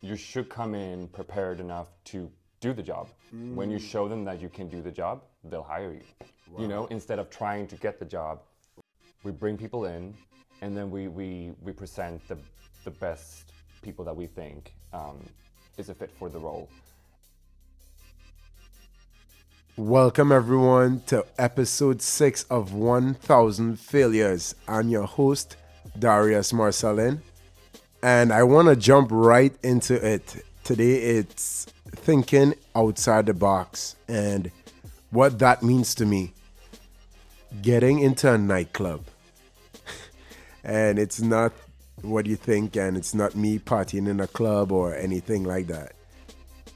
you should come in prepared enough to do the job. When you show them that you can do the job, they'll hire you. Wow. You know, instead of trying to get the job, we bring people in, and then we present the best people that we think is a fit for the role. Welcome everyone to episode 6 of 1000 Failures. I'm your host, Darius Marcellin, and I want to jump right into it. Today it's thinking outside the box and what that means to me. Getting into a nightclub. And it's not what you think, and it's not me partying in a club or anything like that.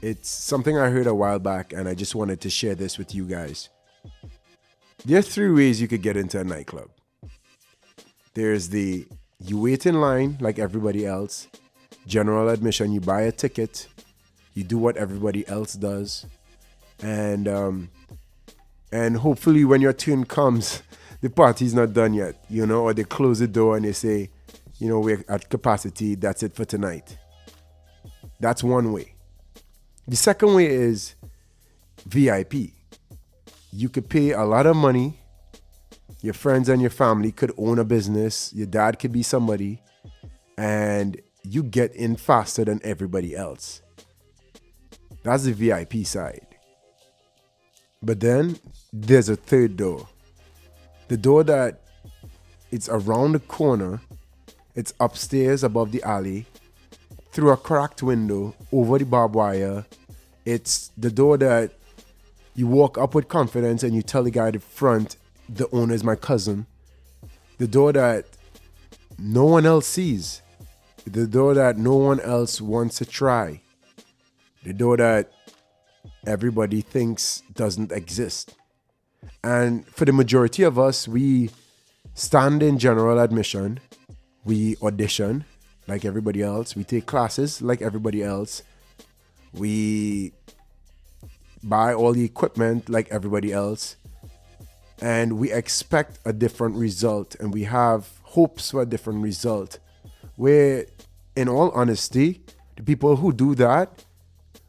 It's something I heard a while back, and I just wanted to share this with you guys. There are 3 ways you could get into a nightclub. There's you wait in line like everybody else. General admission, you buy a ticket. You do what everybody else does. And hopefully when your turn comes, the party's not done yet, or they close the door and they say, we're at capacity, that's it for tonight. That's one way. The second way is VIP. You could pay a lot of money. Your friends and your family could own a business. Your dad could be somebody. And you get in faster than everybody else. That's the VIP side. But then there's a third door. The door that it's around the corner. It's upstairs above the alley. Through a cracked window, over the barbed wire. It's the door that you walk up with confidence and you tell the guy at the front, the owner is my cousin. The door that no one else sees. The door that no one else wants to try. The door that everybody thinks doesn't exist. And for the majority of us, we stand in general admission. We audition like everybody else. We take classes like everybody else. We buy all the equipment like everybody else. And we expect a different result. And we have hopes for a different result. Where, in all honesty, the people who do that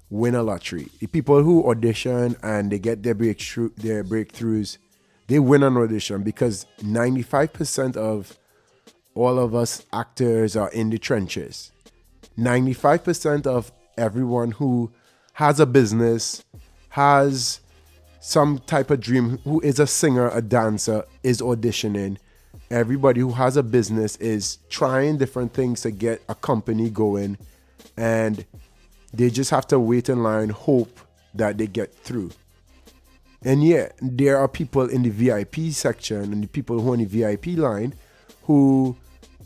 win a lottery. The people who audition and they get their breakthroughs, they win an audition because 95% of all of us actors are in the trenches. 95% of everyone who has a business, has some type of dream, who is a singer, a dancer, is auditioning. Everybody who has a business is trying different things to get a company going, and they just have to wait in line, hope that they get through. And yet, there are people in the VIP section and the people who are in the VIP line who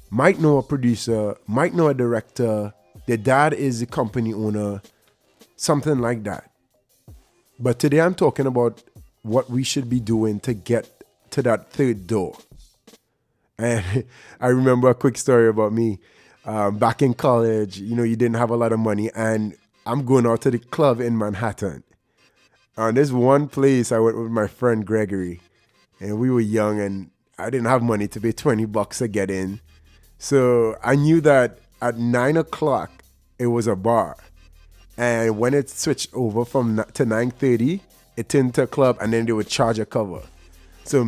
might know a producer, might know a director, their dad is the company owner, something like that. But today I'm talking about what we should be doing to get to that third door. And I remember a quick story about me. Back in college, you didn't have a lot of money, and I'm going out to the club in Manhattan. And there's one place I went with my friend Gregory, and we were young, and I didn't have money to pay $20 to get in. So I knew that at 9 o'clock, it was a bar. And when it switched over to 9:30, it turned to a club, and then they would charge a cover. So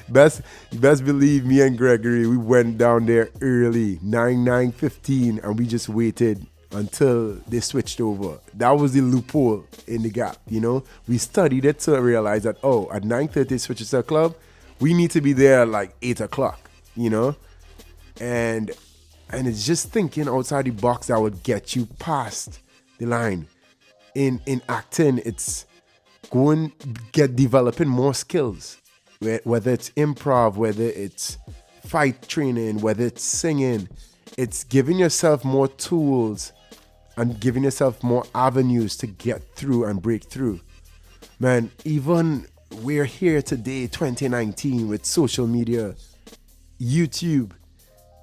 best believe me and Gregory, we went down there early, 9:15, and we just waited until they switched over. That was the loophole in the gap, We studied it to realize that, at 9:30 it switches to a club, we need to be there at like 8 o'clock, And it's just thinking outside the box that would get you past the line. In acting, it's developing more skills. Whether it's improv, whether it's fight training, whether it's singing, it's giving yourself more tools and giving yourself more avenues to get through and break through. Man, even we're here today, 2019, with social media, YouTube.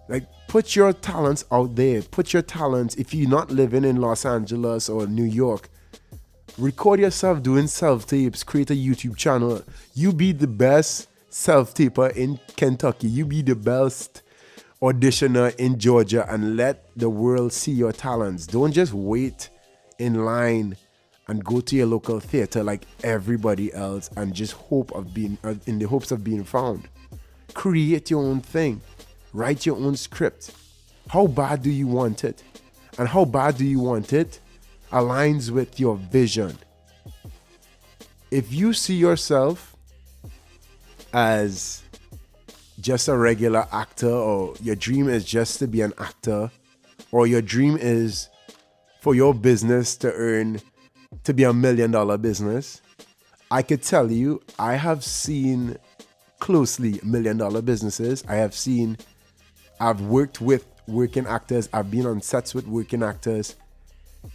Like, put your talents out there. Put your talents, if you're not living in Los Angeles or New York, record yourself doing self-tapes, create a YouTube channel. You be the best self-taper in Kentucky. You be the best auditioner in Georgia and let the world see your talents. Don't just wait in line and go to your local theater like everybody else and just hope of being in the hopes of being found. Create your own thing. Write your own script. How bad do you want it? And how bad do you want it aligns with your vision. If you see yourself as just a regular actor, or your dream is just to be an actor, or your dream is for your business to be $1 million business, I could tell you, I have seen closely $1 million businesses. I've worked with working actors. I've been on sets with working actors.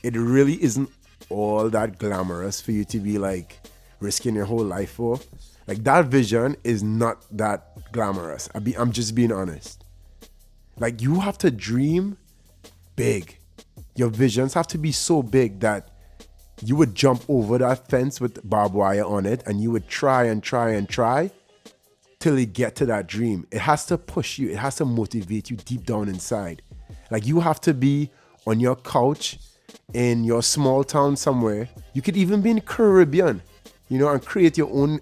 It really isn't all that glamorous for you to be like risking your whole life for. Like, that vision is not that glamorous. I'm just being honest. Like, you have to dream big. Your visions have to be so big that you would jump over that fence with barbed wire on it, and you would try and try and try till you get to that dream. It has to push you. It has to motivate you deep down inside. Like, you have to be on your couch in your small town somewhere. You could even be in the Caribbean, and create your own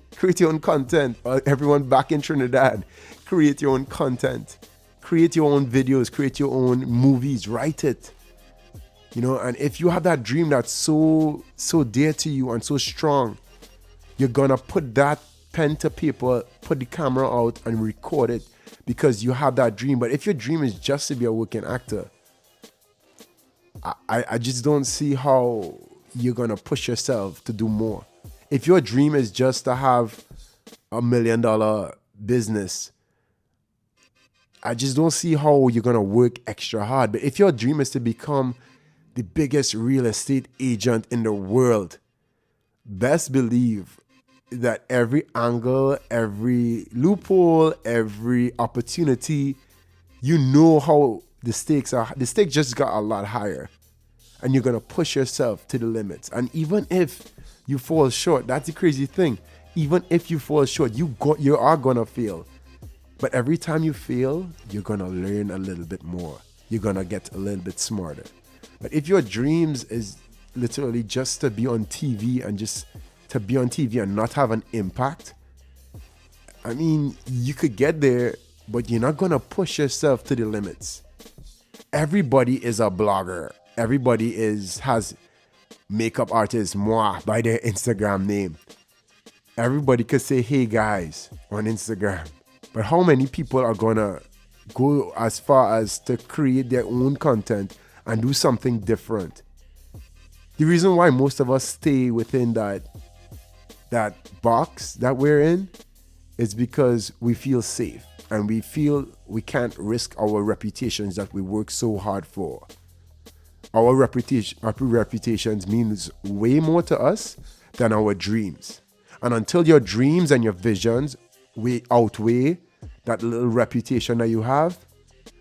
content. Everyone back in Trinidad, create your own content. Create your own videos, create your own movies, write it. And if you have that dream that's so dear to you and so strong, you're gonna put that pen to paper, put the camera out and record it because you have that dream. But if your dream is just to be a working actor, I just don't see how you're gonna push yourself to do more. If your dream is just to have $1 million business, I just don't see how you're gonna work extra hard. But if your dream is to become the biggest real estate agent in the world, best believe that every angle, every loophole, every opportunity, how the stakes are. The stakes just got a lot higher, and you're gonna push yourself to the limits. And even if you fall short, that's the crazy thing. Even if you fall short, you are gonna fail. But every time you fail, you're gonna learn a little bit more. You're gonna get a little bit smarter. But if your dreams is literally just to be on TV and not have an impact, I mean, you could get there, but you're not gonna push yourself to the limits. Everybody is a blogger. Everybody has makeup artist moi by their Instagram name. Everybody could say, hey guys, on Instagram. But how many people are gonna go as far as to create their own content and do something different? The reason why most of us stay within that box that we're in is because we feel safe and we feel we can't risk our reputations that we work so hard for. Our reputations means way more to us than our dreams. And until your dreams and your visions outweigh that little reputation that you have,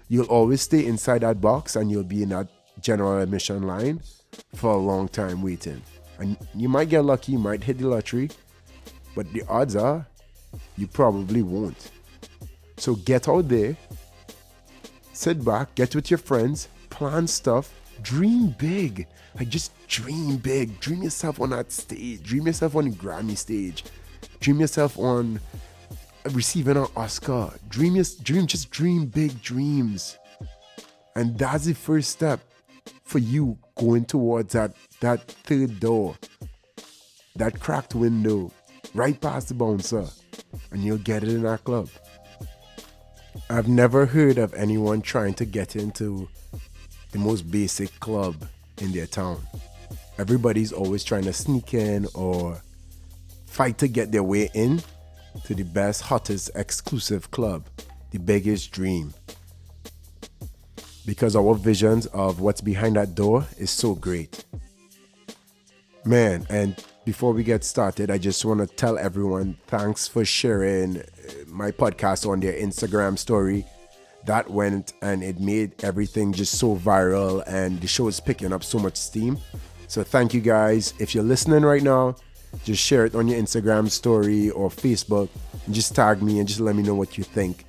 you'll always stay inside that box and you'll be in that general admission line for a long time waiting. And you might get lucky, you might hit the lottery, but the odds are you probably won't. So get out there, sit back, get with your friends, plan stuff, dream big. Like, just dream big. Dream yourself on that stage. Dream yourself on the Grammy stage. Dream yourself on receiving an Oscar. Dream big dreams. And that's the first step for you going towards that third door, that cracked window, right past the bouncer, and you'll get it in that club. I've never heard of anyone trying to get into the most basic club in their town. Everybody's always trying to sneak in or fight to get their way in to the best, hottest, exclusive club, the biggest dream. Because our visions of what's behind that door is so great. Man, and before we get started, I just want to tell everyone thanks for sharing my podcast on their Instagram story. That went and it made everything just so viral, and the show is picking up so much steam. So thank you guys. If you're listening right now, just share it on your Instagram story or Facebook and just tag me and just let me know what you think.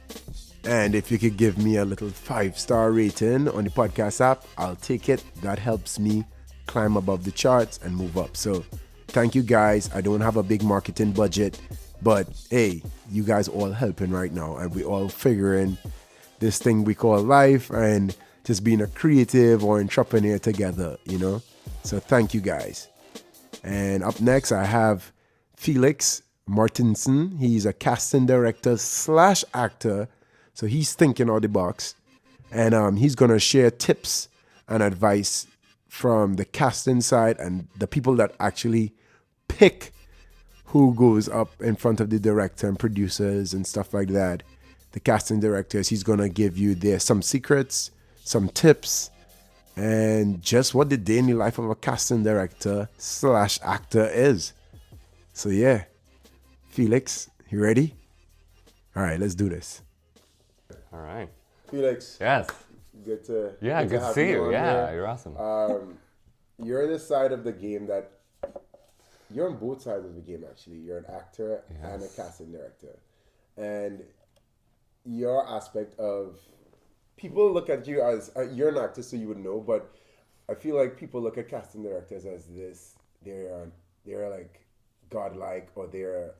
And if you could give me a little 5-star rating on the podcast app, I'll take it. That helps me climb above the charts and move up. So thank you guys. I don't have a big marketing budget, but hey, you guys all helping right now, and we all figuring this thing we call life and just being a creative or entrepreneur together, So thank you guys. And up next, I have Felix Martinsson. He's a casting director / actor. So he's thinking out of the box. And he's going to share tips and advice from the casting side and the people that actually pick who goes up in front of the director and producers and stuff like that. The casting directors, he's going to give you some secrets, some tips, and just what the day in the life of a casting director / actor is. So yeah, Felix, you ready? All right, let's do this. All right. Felix. Yes. Good to see you. Yeah, here. You're awesome. You're on the side of the game that you're on both sides of the game. Actually, you're an actor and a casting director, and your aspect of people look at you as you're an actor, so you would know. But I feel like people look at casting directors as they're like godlike, or they're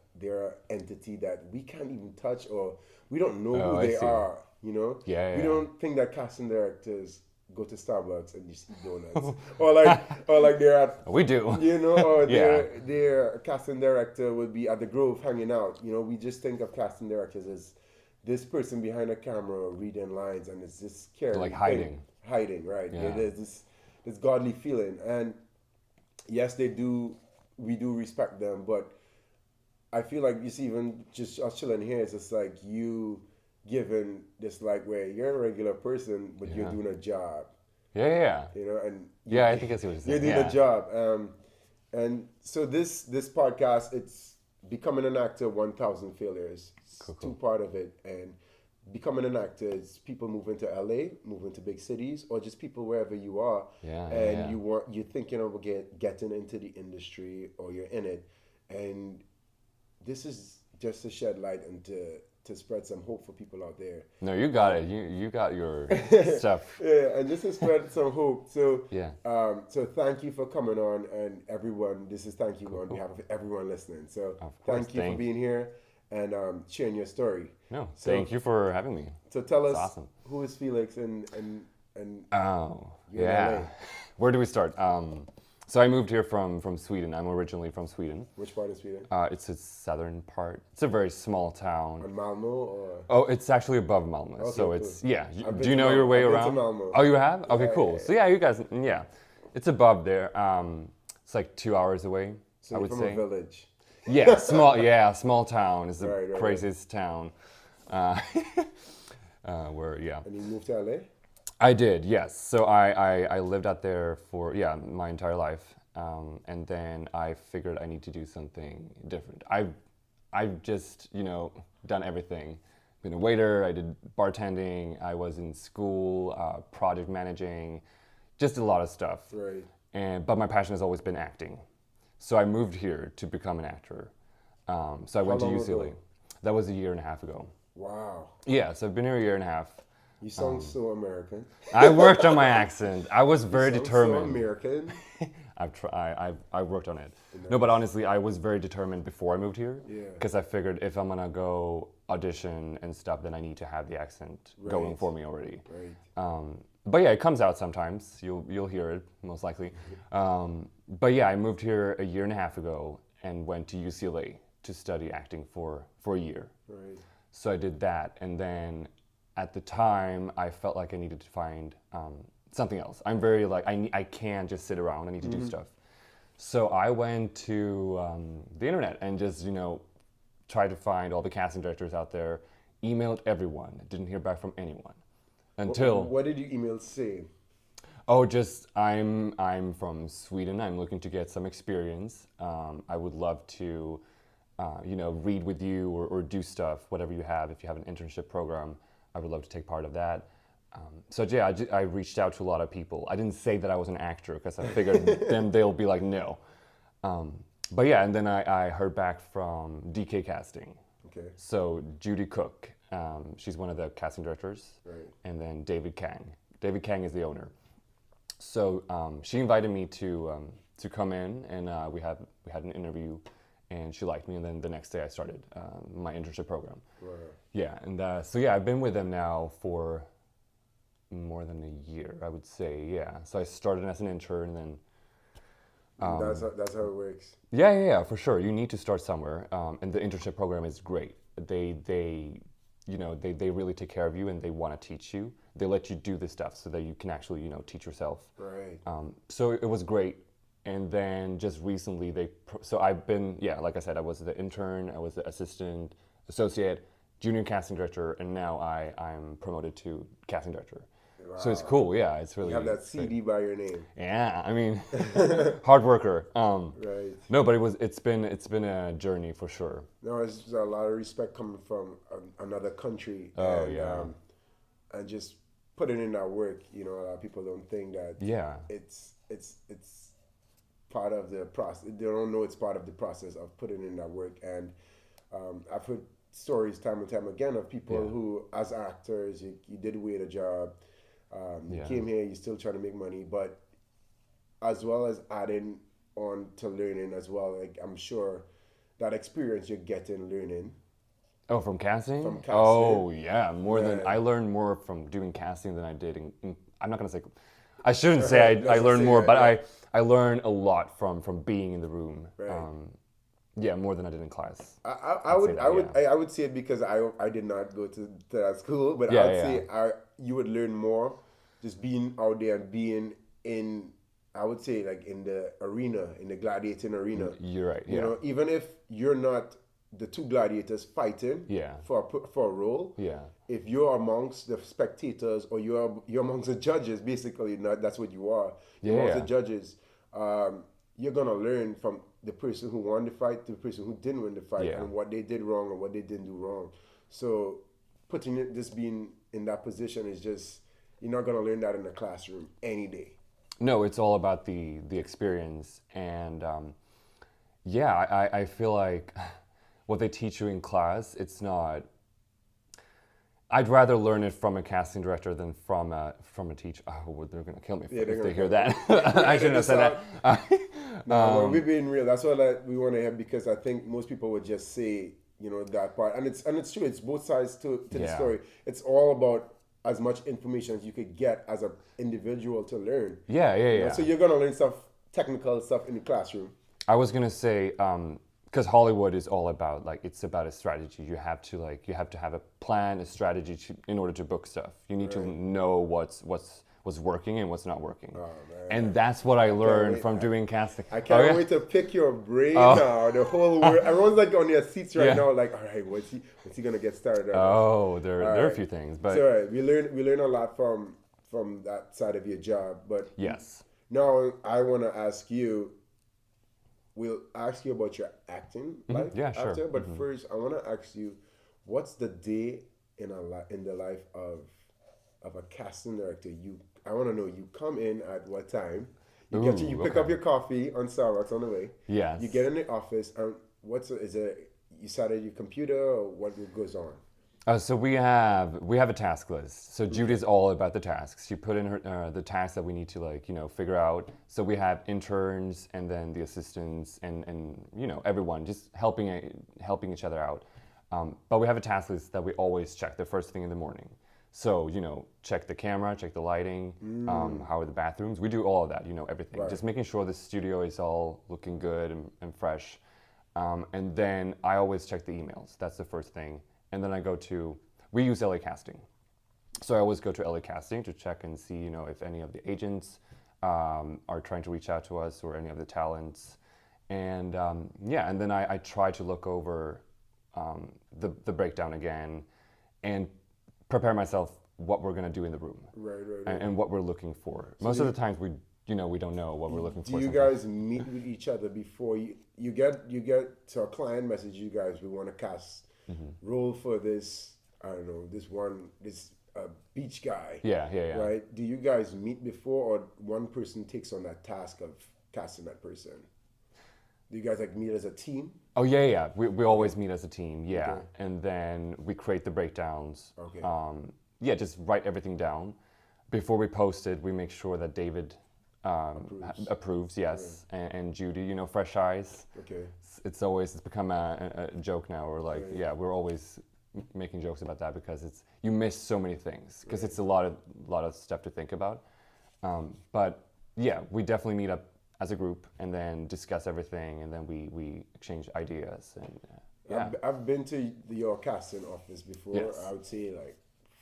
an entity that we can't even touch, or we don't know who they are. Yeah. We don't think that casting directors go to Starbucks and just eat donuts, or like they're at. We do. Or their casting director would be at the Grove hanging out. We just think of casting directors as this person behind a camera reading lines, and it's just scary. Like hiding, right? Yeah. There's this godly feeling, and yes, they do. We do respect them, but I feel like you see, even just us chilling here, it's just like you given this like where you're a regular person, but you're doing a job. Yeah. And I think I see what you're saying. You're doing a job, and so this podcast, it's becoming an actor 1,000 failures. Cool. Two part of it, and becoming an actor is people moving to LA, moving to big cities, or just people wherever you are, you're thinking of getting into the industry, or you're in it, and this is just to shed light and to spread some hope for people out there. No, you got it. You got your stuff. Yeah, and just to spread some hope. So so thank you for coming on, and everyone. This is thank you on behalf of everyone listening. So thank you for being here and sharing your story. No, thank you for having me. So tell us, awesome. Who is Felix and where do we start? So I moved here from Sweden. I'm originally from Sweden. Which part of Sweden? It's a southern part. It's a very small town. On Malmo or? Oh, it's actually above Malmo. Okay, so it's cool. Do you know your way around? I've been to Malmo. Oh, you have? Okay, Yeah, cool. yeah. So you guys, it's above there. It's like 2 hours away. So I you're would from say. a village. Yeah, small town. It's the Right. craziest town. Where And you moved to LA? I did, yes. So I lived out there for my entire life, and then I figured I need to do something different. I've just done everything. Been a waiter. I did bartending. I was in school, project managing, just a lot of stuff. Right. But my passion has always been acting. So I moved here to become an actor. So I went to long UCLA. ago? That was 1.5 years ago. Wow. Yeah, so I've been here 1.5 years. You sound so American. I worked on my accent. I was very determined. So American. I worked on it. No, but honestly, I was very determined before I moved here. Yeah. Because I figured if I'm gonna go audition and stuff, then I need to have the accent going for me already. Right. But yeah, it comes out sometimes. You'll hear it most likely. But yeah, I moved here 1.5 years ago and went to UCLA to study acting for a year. Right. So I did that, and then at the time I felt like I needed to find something else. I'm very like I can't just sit around. I need to do stuff. So I went to the internet and just tried to find all the casting directors out there. Emailed everyone. Didn't hear back from anyone until. What did your email say? Oh, just I'm from Sweden. I'm looking to get some experience. I would love to, read with you or do stuff, whatever you have. If you have an internship program, I would love to take part of that. So yeah, I reached out to a lot of people. I didn't say that I was an actor because I figured then they'll be like no. But yeah, and then I heard back from DK Casting. Okay. So Judy Cook She's one of the casting directors. Right. And then David Kang. David Kang is the owner. So she invited me to come in, and we had an interview, and she liked me. And then the next day I started my internship program. Right. Yeah, and so yeah, I've been with them now for more than a year, I would say. Yeah, so I started as an intern, and then that's how it works. yeah, for sure. You need to start somewhere, and the internship program is great. They really take care of you, and they want to teach you. They let you do this stuff so that you can actually teach yourself. Right. So it was great. And then just recently so I've been, like I said, I was the intern, I was the assistant, associate, junior casting director, and now I'm promoted to casting director. Wow. So it's cool, yeah. It's really. You have that CD by your name. Yeah, I mean, hard worker. Right. No, but it's been a journey for sure. No, it's a lot of respect coming from another country. Oh, and, yeah. And just putting in that work. A lot of people don't think that. Yeah. It's part of the process. They don't know it's part of the process of putting in that work. And I've heard stories time and time again of people who, as actors, you did wait a job. You came here, you're still trying to make money, but as well as adding on to learning as well, like I'm sure that experience you're getting learning. Oh, from casting? From casting. Oh, yeah. I learned more from doing casting than I did I'm not going to say, I shouldn't say I learned more, but I learned a lot from being in the room. Right. More than I did in class. I would say it because I did not go to that school, but I would say you would learn more just being out there and being in, I would say, like in the arena, in the gladiating arena. You're right. Yeah. Even if you're not the two gladiators fighting for a role. Yeah. If you're amongst the spectators or you're amongst the judges, basically, that's what you are. You're amongst the judges. You're gonna learn from the person who won the fight to the person who didn't win the fight and what they did wrong and what they didn't do wrong. So just being in that position is just, you're not gonna learn that in the classroom any day. No, it's all about the experience, and I feel like what they teach you in class, it's not. I'd rather learn it from a casting director than from a teacher. Oh, they're gonna kill me if they hear that. I shouldn't have said that. No, we're being real. That's what we want to hear, because I think most people would just say, that part, and it's true. It's both sides to the story. It's all about as much information as you could get as an individual to learn. Yeah. So you're gonna learn technical stuff in the classroom. I was gonna say, because Hollywood is all about, it's about a strategy. You have to have a plan, a strategy in order to book stuff. You need to know what's working and what's not working. Oh, and that's what I learned from doing casting. I can't wait to pick your brain now. The whole world, everyone's on their seats right now, all right, what's he gonna get started on? There are a few things, but it's all right. We learn a lot from that side of your job. But yes, now I want to ask you. We'll ask you about your acting life after, but first I want to ask you, what's the day in the life of a casting director? I want to know, you come in at what time? You pick up your coffee on Starbucks on the way. Yes. You get in the office, and you sat at your computer, or what goes on? So we have a task list. So Judy's all about the tasks. She put in her the tasks that we need to figure out. So we have interns and then the assistants and everyone just helping each other out. But we have a task list that we always check the first thing in the morning. So check the camera, check the lighting, how are the bathrooms. We do all of that, everything. Right. Just making sure the studio is all looking good and fresh. And then I always check the emails. That's the first thing. And then we use LA Casting. So I always go to LA Casting to check and see, if any of the agents are trying to reach out to us or any of the talents. And and then I try to look over the breakdown again and prepare myself what we're going to do in the room. Right. And what we're looking for. So most of the times we don't know what we're looking for. Do you guys meet with each other before you get to a client message, you guys, we want to cast role for this, I don't know, this beach guy. Yeah. Right? Do you guys meet before, or one person takes on that task of casting that person? Do you guys like meet as a team? Oh yeah. We always meet as a team, yeah. Okay. And then we create the breakdowns. Okay. Yeah, just write everything down. Before we post it, we make sure that David approves, yes. And Judy, you know, fresh eyes. Okay. It's become a joke now. We're like, yeah, we're always making jokes about that because you miss so many things because it's a lot of stuff to think about. But yeah, we definitely meet up as a group and then discuss everything, and then we exchange ideas. And yeah, I've been to your casting office before. Yes. I would say like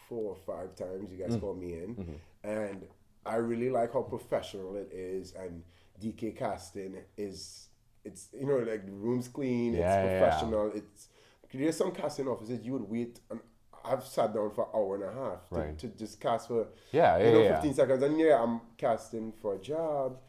4 or 5 times. You guys called me in, and I really like how professional it is. And DK casting it's you know, like the room's clean. Yeah, it's yeah. professional. There's some casting offices you would wait. I've sat down for an hour and a half Right. to just cast for Yeah, yeah, you know, yeah. 15 seconds. And yeah, I'm casting for a job,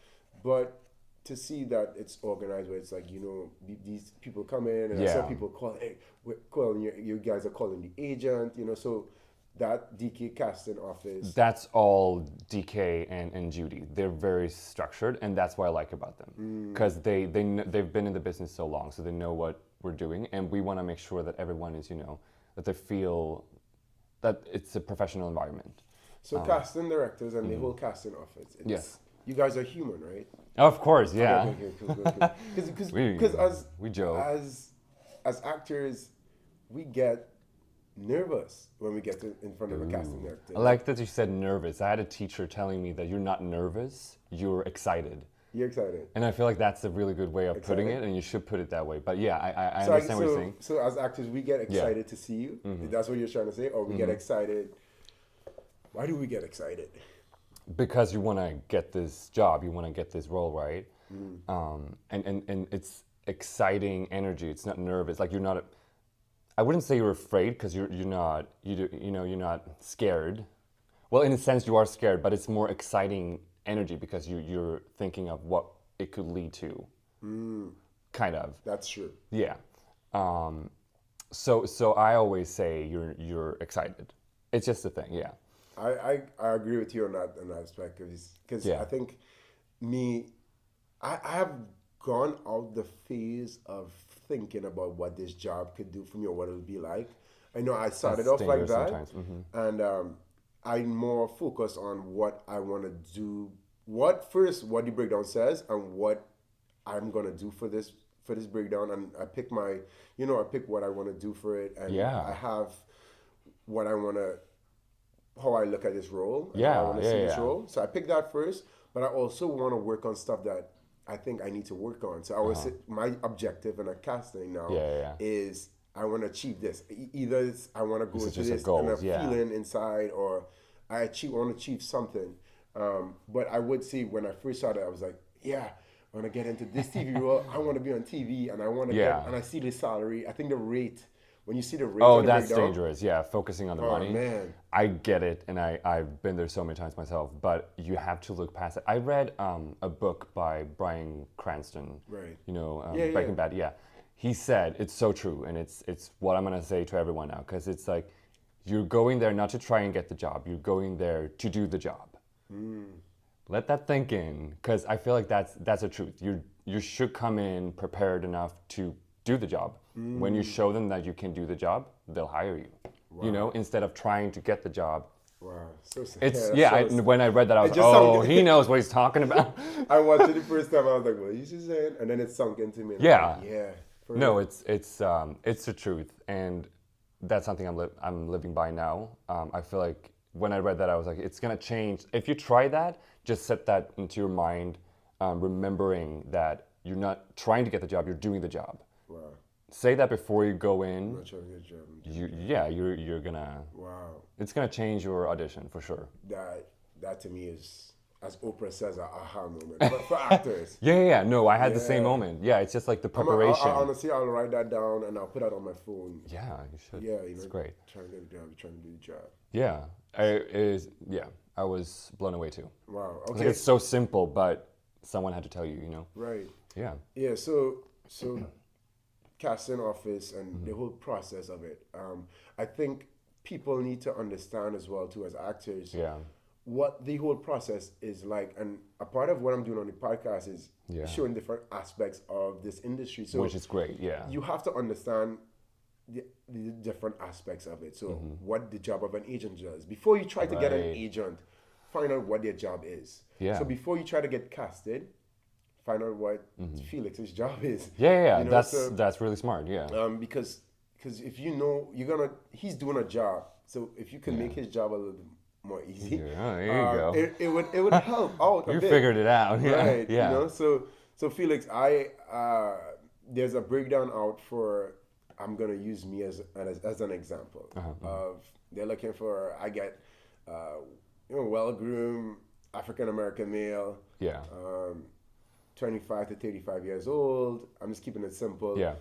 but to see that it's organized where it's like, you know, these people come in and I saw Yeah. people call, hey, we're calling you guys are calling the agent, you know, so that DK casting office. That's all DK and Judy. They're very structured, and that's what I like about them because they've been in the business so long, so they know what we're doing, and we want to make sure that everyone is, you know, that they feel that it's a professional environment. So casting directors and the whole casting office. Yes. You guys are human, right? Of course, yeah. Okay, cool. Because We joke. as actors, we get nervous when we get in front of a casting director. I like that you said nervous. I had a teacher telling me that you're not nervous, you're excited. You're excited. And I feel like that's a really good way of putting Excited. it, and you should put it that way. But yeah, I So, understand what you're saying. so as actors, we get excited to see you. That's what you're trying to say? Or we get excited. Why do we get excited? Because you want to get this job, you want to get this role, right? And it's exciting energy. It's not nervous. Like you're not. I wouldn't say you're afraid because you're not. You're not scared. Well, in a sense, you are scared, but it's more exciting energy because you're thinking of what it could lead to. Kind of. That's true. Yeah. So I always say you're excited. It's just a thing. Yeah. I agree with you on that aspect because Yeah. I think I have gone out the phase of thinking about what this job could do for me or what it would be like. I know I started That's off like dangerous that, sometimes. and I'm more focused on what I want to do. What the breakdown says and what I'm gonna do for this breakdown, and I pick what I want to do for it, and Yeah. I have what I want to. How I look at this role, and Yeah, how I want to see this yeah. role. So I pick that first, but I also want to work on stuff that I think I need to work on. So I was my objective in a casting now Yeah. is I want to achieve this. Either it's I want to go This is into just a this goal, and a yeah. feeling inside, or I want to achieve something. But I would say when I first started, I was like, yeah, I want to get into this TV role. I want to be on TV, and I want to Yeah. get. And I see the salary. I think the rate. When you see the rate, Oh, on the that's breakdown, dangerous. Yeah, focusing on the money. man. I get it, and I've been there so many times myself. But you have to look past it. I read a book by Bryan Cranston. Right. You know, Yeah, Breaking yeah. Bad. Yeah, he said it's so true, and it's what I'm gonna say to everyone now because it's like you're going there not to try and get the job. You're going there to do the job. Let that think in, because I feel like that's the truth. You should come in prepared enough to do the job. When you show them that you can do the job, they'll hire you. You know, instead of trying to get the job. Wow, so sad. It's That shows- when I read that, I was like, just oh, sunk- he knows what he's talking about. I watched it the first time. I was like, "What is he saying?" And then it sunk into me. And Yeah. I'm like, yeah. for No, real. it's the truth, and that's something I'm living by now. I feel like when I read that, I was like, it's gonna change. If you try that, just set that into your mind, remembering that you're not trying to get the job, you're doing the job. Wow. Say that before you go in. Not trying to get a job. You're gonna. Wow. It's gonna change your audition for sure. That to me is, as Oprah says, a aha moment. But for actors. Yeah. No, I had the same Yeah. moment. Yeah, it's just like the preparation. Honestly, I'll write that down and I'll put that on my phone. Yeah, you should. Yeah, it's great. Trying to get a job, trying to do the job. Yeah, I was blown away too. Wow. Like, Okay. it's so simple, but someone had to tell you, you know? Right. Yeah. Yeah. So casting office and the whole process of it. I think people need to understand as well too as actors. Yeah. what the whole process is like, and a part of what I'm doing on the podcast is Yeah. showing different aspects of this industry. So Which is great, yeah. you have to understand the different aspects of it. So what the job of an agent does. Before you try to get an Right. agent, find out what their job is. Yeah. So before you try to get casted, find out what Felix's job is. Yeah, You know, that's so, that's really smart, yeah. because if you know he's doing a job. So if you can make his job a little bit more easy, Yeah, there you go. it would help out a You bit. figured it out, yeah. Right. Yeah. You know, so Felix, there's a breakdown out for, I'm gonna use me as an example of, they're looking for, I get well-groomed African American male, Yeah. 25 to 35 years old. I'm just keeping it simple. Yeah.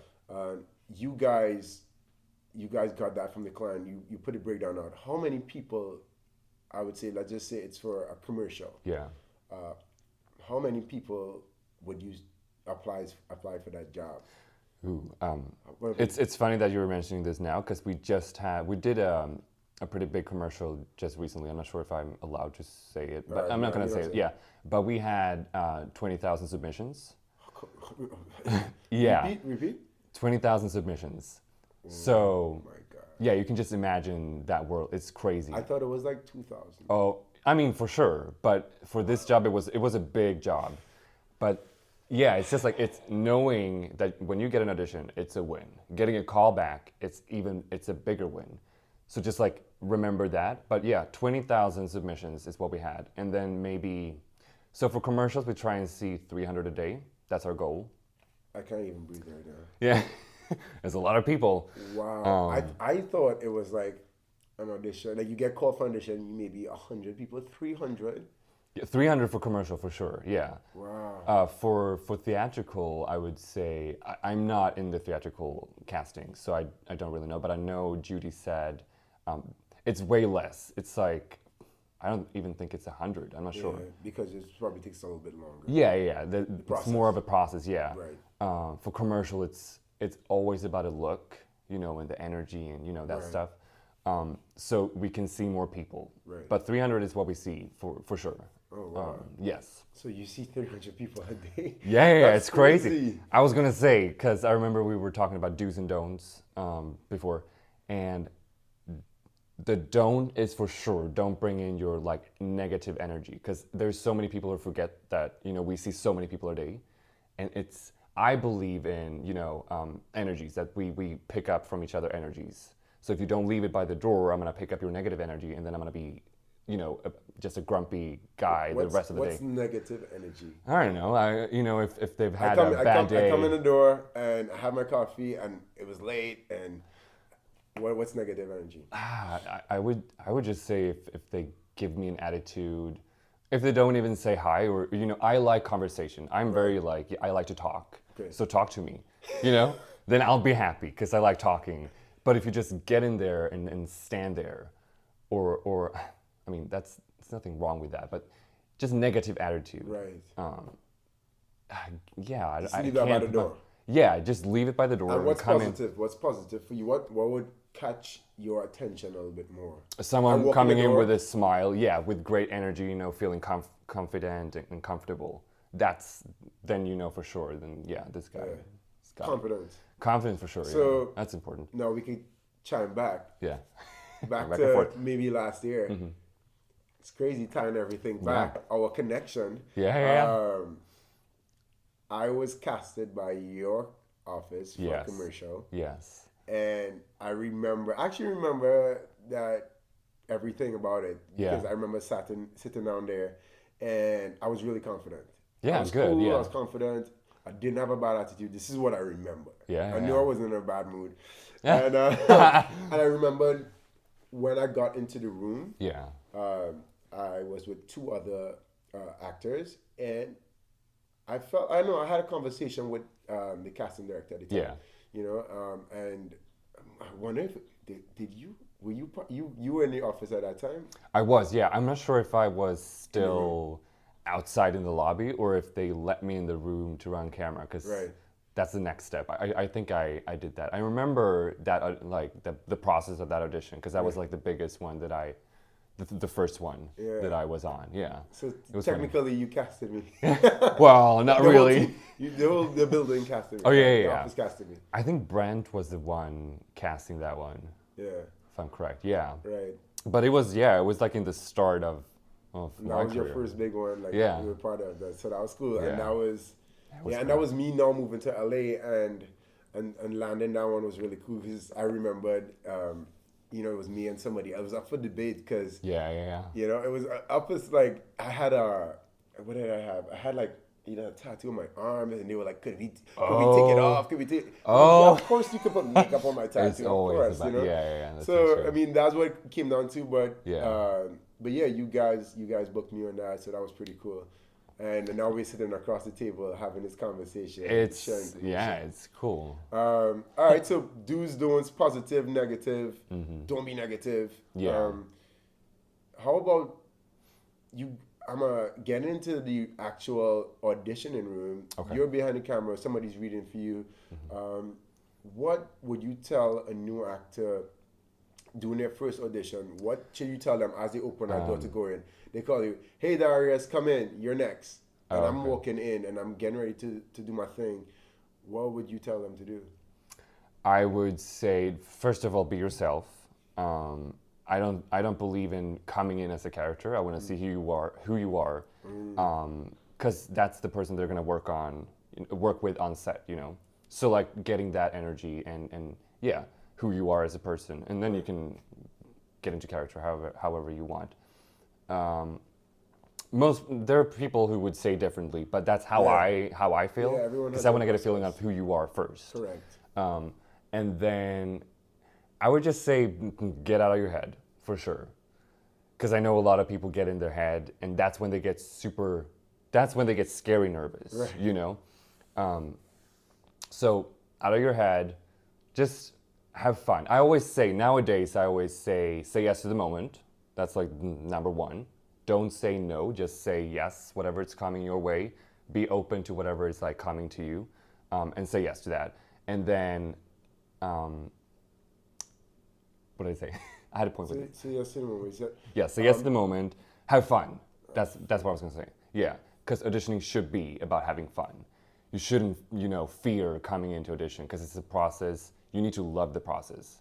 You guys got that from the client. You put a breakdown out. How many people, I would say, let's just say it's for a commercial. Yeah. How many people would you apply for that job? Ooh, it's funny that you were mentioning this now, because we did a pretty big commercial just recently. I'm not sure if I'm allowed to say it, but I'm not going to say it. Yeah, but we had 20,000 submissions. Yeah, Repeat. 20,000 submissions. So, Oh my God. yeah, you can just imagine that world. It's crazy. I thought it was like 2,000. Oh, I mean, for sure. But for this job, it was a big job. But yeah, it's just like, it's knowing that when you get an audition, it's a win. Getting a call back, it's a bigger win. So just like remember that. But yeah, 20,000 submissions is what we had. And then so for commercials, we try and see 300 a day. That's our goal. I can't even breathe right now. Yeah. There's a lot of people. Wow. I thought it was like an audition. Like you get called for audition, maybe 100 people, 300. Yeah, 300 for commercial for sure, yeah. Wow. For theatrical, I would say, I'm not in the theatrical casting, so I don't really know, but I know Judy said it's way less. It's like, I don't even think it's 100, I'm not sure. Because it probably takes a little bit longer. Yeah. It's more of a process, yeah. Right. For commercial, it's always about a look, and the energy and, that stuff. So we can see more people. Right. But 300 is what we see for sure. Oh, wow. Yes. So you see 300 people a day? Yeah, it's crazy. I was gonna say, because I remember we were talking about do's and don'ts before, and the don't is for sure, don't bring in your like negative energy, because there's so many people who forget that, we see so many people a day, and I believe in, energies, that we pick up from each other energies. So if you don't leave it by the door, I'm gonna pick up your negative energy, and then I'm gonna be, just a grumpy guy the rest of the day. What's negative energy? I don't know. If they've had a bad day. I come in the door and I have my coffee and it was late, and what's negative energy? I would just say if they give me an attitude, if they don't even say hi, or I like conversation. I'm very like, I like to talk. Okay. So talk to me. Then I'll be happy because I like talking. But if you just get in there and stand there, or I mean, there's nothing wrong with that, but just negative attitude. Right. Yeah, Just I leave that by can't. the door. Yeah, just leave it by the door. And what's come positive? What's positive for you? What would catch your attention a little bit more? Someone coming in with a smile, yeah, with great energy, feeling confident and comfortable. Then for sure. Then yeah, this guy. Confidence. Confidence for sure. So yeah. That's important. Now we can chime back. Yeah. Back and to forth. maybe last year. Mm-hmm. It's crazy tying everything back. Yeah. Our connection. Yeah. I was casted by your office for a commercial. Yes. And I actually remember that everything about it. Because I remember sitting down there and I was really confident. Yeah, I was good. Cool, yeah. I was confident. I didn't have a bad attitude. This is what I remember. Yeah. I knew I wasn't in a bad mood. And and I remembered when I got into the room. Yeah. I was with two other actors, and I had a conversation with the casting director at the time. Yeah. And I wonder if were you in the office at that time? I was, yeah. I'm not sure if I was still outside in the lobby or if they let me in the room to run camera, because that's the next step. I think I did that. I remember that the process of that audition, because that was like the biggest one that the first one that I was on. Yeah. So it was technically, you casted me. Well, not The whole really. team- the building casted me. Oh, yeah, The yeah. office casted me. I think Brent was the one casting that one, Yeah. if I'm correct. Yeah. Right. But it was like in the start of That my was your career. first big one. Like Yeah. you were part of that. So that was cool. Yeah. And that was was and cool. that was me now moving to LA and landing that one was really cool because I remembered it was me and somebody. I was up for debate because Yeah. it was up as like I had what did I have? I had like a tattoo on my arm, and they were like, "Could we take it off? Could we take?" Oh. Yeah, of course you could put makeup on my tattoo. It's of always course, about, yeah. That's So true. I mean, that's what it came down to. But Yeah. but yeah, you guys booked me on that, so that was pretty cool. And now we're sitting across the table having this conversation. It's cool. All right, so do's, don'ts, positive, negative. Don't be negative. Yeah. How about you? I'm getting into the actual auditioning room. Okay. You're behind the camera. Somebody's reading for you. What would you tell a new actor doing their first audition? What should you tell them as they open that door to go in? They call you, "Hey Darius, come in. You're next." And I'm walking in and I'm getting ready to do my thing. What would you tell them to do? I would say, first of all, be yourself. I don't believe in coming in as a character. I want to see who you are, because that's the person they're gonna work with on set. So like getting that energy and who you are as a person, and then you can get into character however you want. There are people who would say differently, but that's how I feel. Yeah, everyone has because I want to their get a feeling process. of who you are first. Correct. And then I would just say get out of your head for sure, because I know a lot of people get in their head, and that's when they get scary nervous. Right. So out of your head, just have fun. Nowadays I always say yes to the moment. That's like number one. Don't say no, just say yes, whatever it's coming your way. Be open to whatever is like coming to you, and say yes to that. And then, what did I say? I had a point with it. Say yes to the moment. Yeah, say yes to the moment. Have fun. That's what I was gonna say. Yeah, because auditioning should be about having fun. You shouldn't, fear coming into audition, because it's a process. You need to love the process.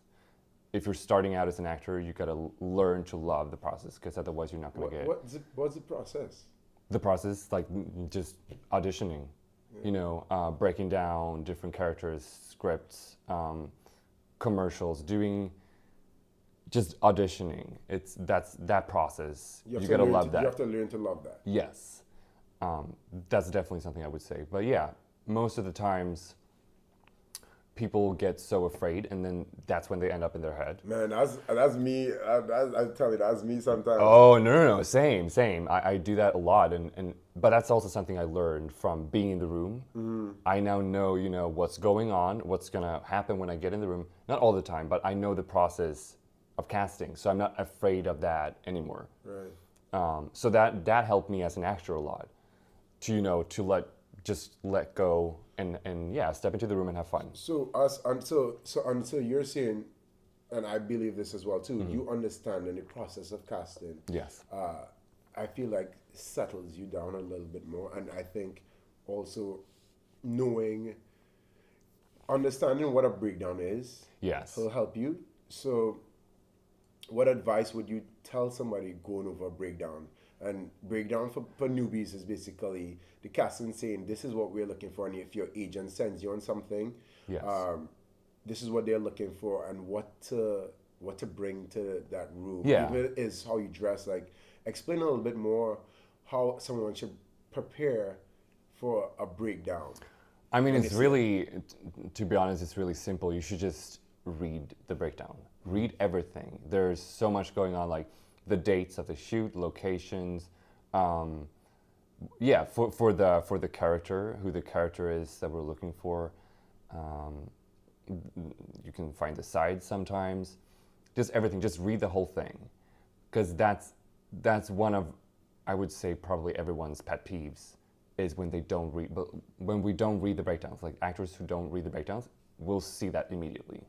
If you're starting out as an actor, you gotta learn to love the process, because otherwise you're not gonna get. What's the process? The process, like just auditioning, breaking down different characters, scripts, commercials, doing just auditioning. That's that process. You gotta love that. You have to learn to love that. Yes, that's definitely something I would say. But yeah, most of the times, people get so afraid, and then that's when they end up in their head. Man, that's me. I tell you, that's me sometimes. Oh no, same. I do that a lot, but that's also something I learned from being in the room. I now know, what's going on, what's gonna happen when I get in the room. Not all the time, but I know the process of casting, so I'm not afraid of that anymore. Right. So that helped me as an actor a lot, to let go and step into the room and have fun. So you're saying, and I believe this as well too. You understand in the process of casting. Yes. I feel like settles you down a little bit more, and I think also understanding what a breakdown is. Yes. Will help you. So, what advice would you tell somebody going over a breakdown? And breakdown for newbies is basically the casting saying, this is what we're looking for, and if your agent sends you on something, Yes. This is what they're looking for, and what to bring to that room. Yeah. Even is how you dress. Like, explain a little bit more how someone should prepare for a breakdown. I mean, it's really, to be honest, it's really simple. You should just read the breakdown. Read everything. There's so much going on, like the dates of the shoot, locations. For the character, who the character is that we're looking for. You can find the sides sometimes. Just everything. Just read the whole thing, because that's one of, I would say, probably everyone's pet peeves, is when they don't read. But when we don't read the breakdowns, like actors who don't read the breakdowns, we'll see that immediately,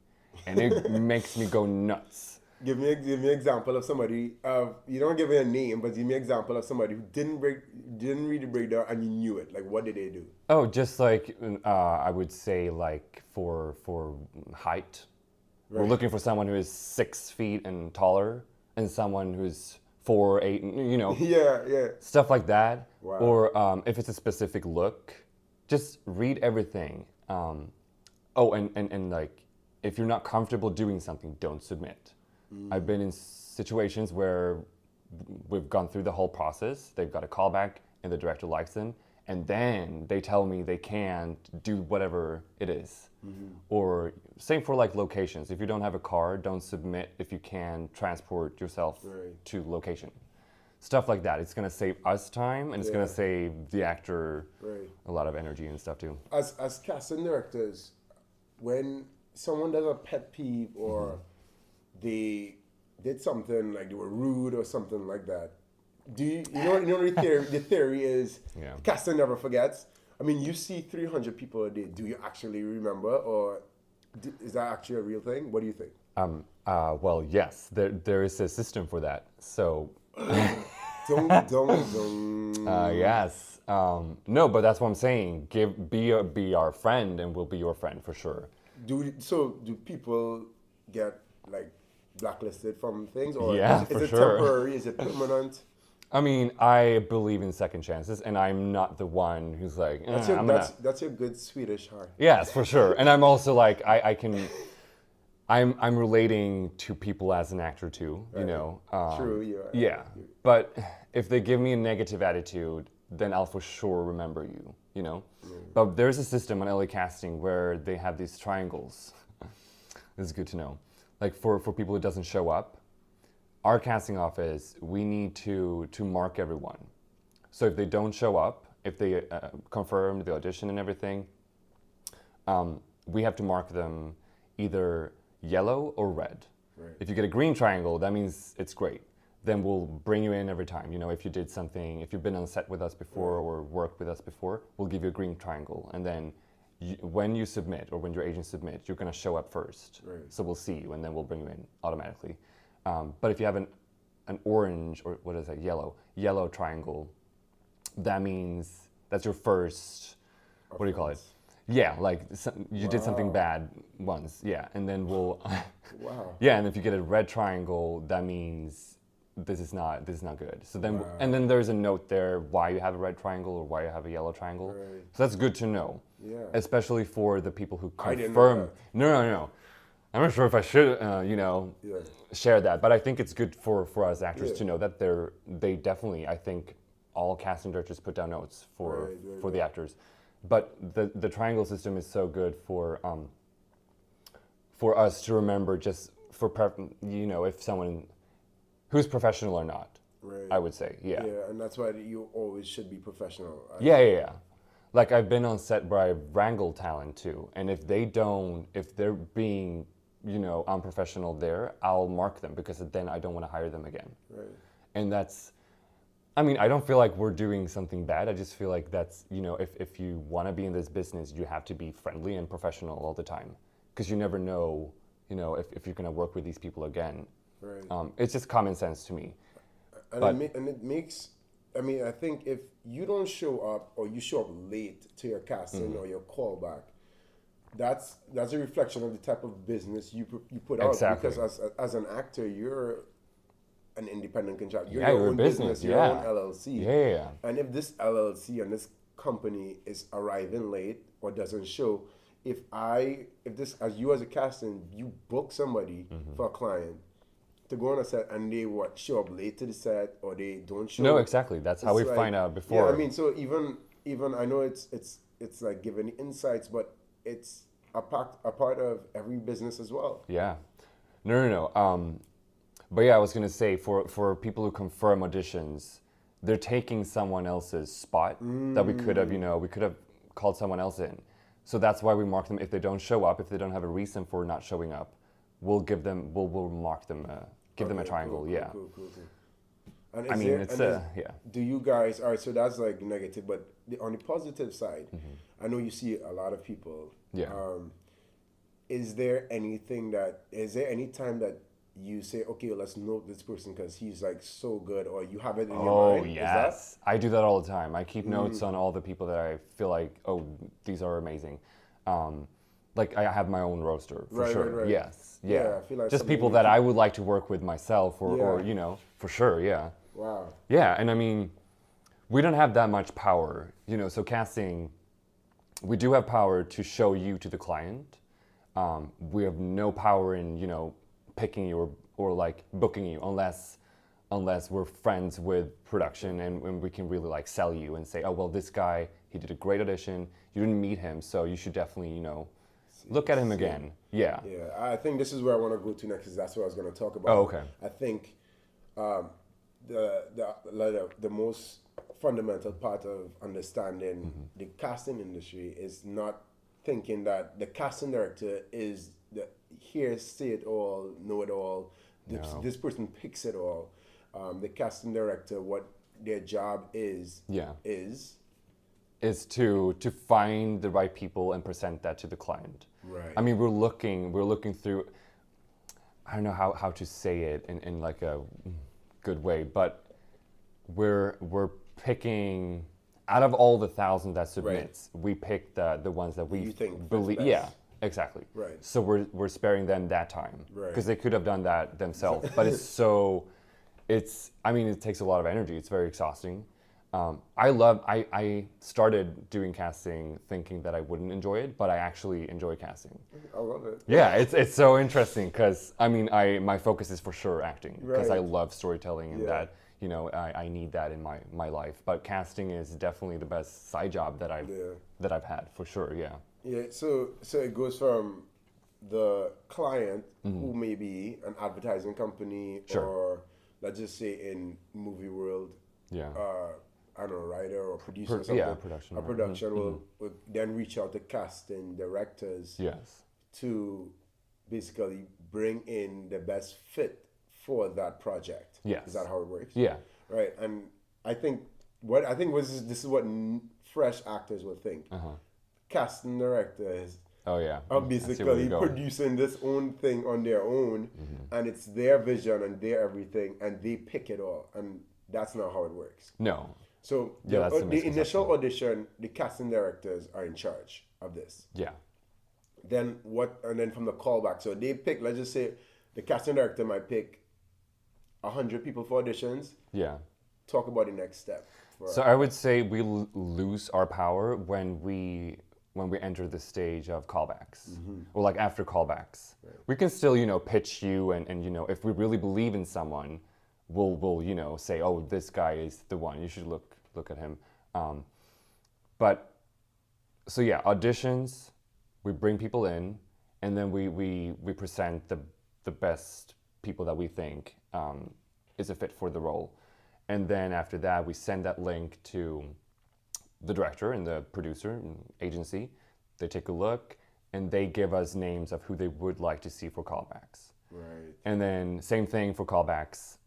and it makes me go nuts. Give me an example of somebody. You don't give me a name, but give me an example of somebody who didn't read the breakdown and you knew it. Like, what did they do? Oh, just like I would say, like for height, we're looking for someone who is 6 feet and taller, and someone who's 4, 8, Yeah. stuff like that. Wow. Or if it's a specific look, just read everything. And like, if you're not comfortable doing something, don't submit. I've been in situations where we've gone through the whole process. They've got a callback, and the director likes them, and then they tell me they can't do whatever it is. Or same for like locations. If you don't have a car, don't submit if you can transport yourself to location. Stuff like that. It's gonna save us time, and it's gonna save the actor a lot of energy and stuff too. As casting directors, when someone does a pet peeve or they did something like they were rude or something like that, you know the theory is casting never forgets. I mean, you see 300 people a day. Do you actually remember, or is that actually a real thing? What do you think? Well, yes, there is a system for that. So. Yes. No, but that's what I'm saying. Be our friend, and we'll be your friend for sure. Do people get like blacklisted from things, or is it sure. temporary? Is it permanent? I mean, I believe in second chances, and I'm not the one who's like. That's your good Swedish heart. Yes, for sure. And I'm also like I'm relating to people as an actor too, you know. True, yeah. Yeah, but if they give me a negative attitude, then I'll for sure remember you, you know. But there's a system on LA Casting where they have these triangles. This is good to know. Like for people who doesn't show up, our casting office, we need to mark everyone. So if they don't show up, if they confirmed the audition and everything, we have to mark them either yellow or red. If you get a green triangle, that means it's great. Then we'll bring you in every time. You know, if you did something, if you've been on set with us before or worked with us before, we'll give you a green triangle. And then when you submit or when your agent submits, you're going to show up first. So we'll see you, and then we'll bring you in automatically. But if you have an orange, or what is that, yellow triangle, that means that's your first, what do you call it? Yeah, like you did something bad once, and then we'll, and if you get a red triangle, that means this is not good. So then, and then there's a note there why you have a red triangle or why you have a yellow triangle. So that's good to know, especially for the people who confirm. I didn't know that. No. I'm not sure if I should, share that, but I think it's good for us actors to know that they definitely, I think all casting directors put down notes for the actors. But the triangle system is so good for us to remember, just for if someone who's professional or not. I would say, yeah, and that's why you always should be professional. Yeah. Like I've been on set where I wrangle talent too, and if they're being unprofessional there, I'll mark them, because then I don't want to hire them again. And that's. I mean, I don't feel like we're doing something bad. I just feel like that's, if you want to be in this business, you have to be friendly and professional all the time, because you never know, if you're going to work with these people again. It's just common sense to me. And it makes, I think if you don't show up, or you show up late to your casting or your callback, that's a reflection of the type of business you put out. Exactly. Because as an actor, you're an independent contractor. You're your your own business, your own LLC. Yeah. And if this LLC and this company is arriving late or doesn't show, if you as a casting, you book somebody for a client to go on a set and they show up late to the set, or they don't show. No, exactly. That's how we find out before. Yeah, so even I know it's like giving insights, but it's a part of every business as well. Yeah. No. But yeah, I was gonna say for people who confirm auditions, they're taking someone else's spot that we could have called someone else in. So that's why we mark them. If they don't show up, if they don't have a reason for not showing up, we'll mark them, give them a triangle. Cool. And Do you guys? All right, so that's like negative, but on the positive side, I know you see a lot of people. Yeah. Is there any time that you say, okay, let's note this person because he's like so good, or you have it in your Oh, mind? yes. I do that all the time. I keep notes on all the people that I feel like, oh, these are amazing. Like I have my own roster for Right, sure. right, right. Yes. Yeah, Yeah. I feel like just something people you that keep- I would like to work with myself or Yeah. for sure. Yeah. Wow. Yeah. And I mean, we don't have that much power, so casting, we do have power to show you to the client. We have no power in, picking you or like booking you unless we're friends with production and we can really like sell you and say, oh, well, this guy, he did a great audition. You didn't meet him, so you should definitely, look at him again. Yeah. Yeah, I think this is where I want to go to next, because that's what I was going to talk about. Oh, okay. I think the most fundamental part of understanding the casting industry is not thinking that the casting director is the here, say it all, know it all. No. This person picks it all. The casting director, what their job is to find the right people and present that to the client. Right. I mean, we're looking through, I don't know how to say it in like a good way, but we're picking out of all the thousands that submits, we pick the ones that we You think believe. best. Yeah, exactly. Right. So we're sparing them that time Right. because they could have done that themselves. But I mean, it takes a lot of energy. It's very exhausting. I started doing casting thinking that I wouldn't enjoy it, but I actually enjoy casting. I love it. Yeah, it's so interesting because I mean, my focus is for sure acting because I Right. love storytelling and Yeah. that I need that in my life. But casting is definitely the best side job that I've had for sure. Yeah. Yeah, so it goes from the client, who may be an advertising company, Sure. or let's just say in movie world, Yeah. I don't know, writer or producer or something. Yeah, production, A right. production will then reach out to casting directors Yes. to basically bring in the best fit for that project. Yes. Is that how it works? Yeah. Right, and I think this is what fresh actors will think. Casting directors Oh yeah. are I see where basically you're going. producing this own thing on their own, and it's their vision and their everything, and they pick it all, and that's not how it works. No. So Yeah, that's the the initial misconception. audition, the casting directors are in charge of this. Yeah. Then and then from the callback, so they pick. Let's just say the casting director might pick 100 people for auditions. Yeah. Talk about the next step. So I would say we lose our power when we enter the stage of callbacks, or like after callbacks. We can still pitch you and if we really believe in someone, we'll say, oh, this guy is the one. You should look at him. But so yeah, auditions, we bring people in, and then we present the best people that we think is a fit for the role. And then after that, we send that link to the director and the producer and agency. They take a look and they give us names of who they would like to see for callbacks. Right. And then same thing for callbacks.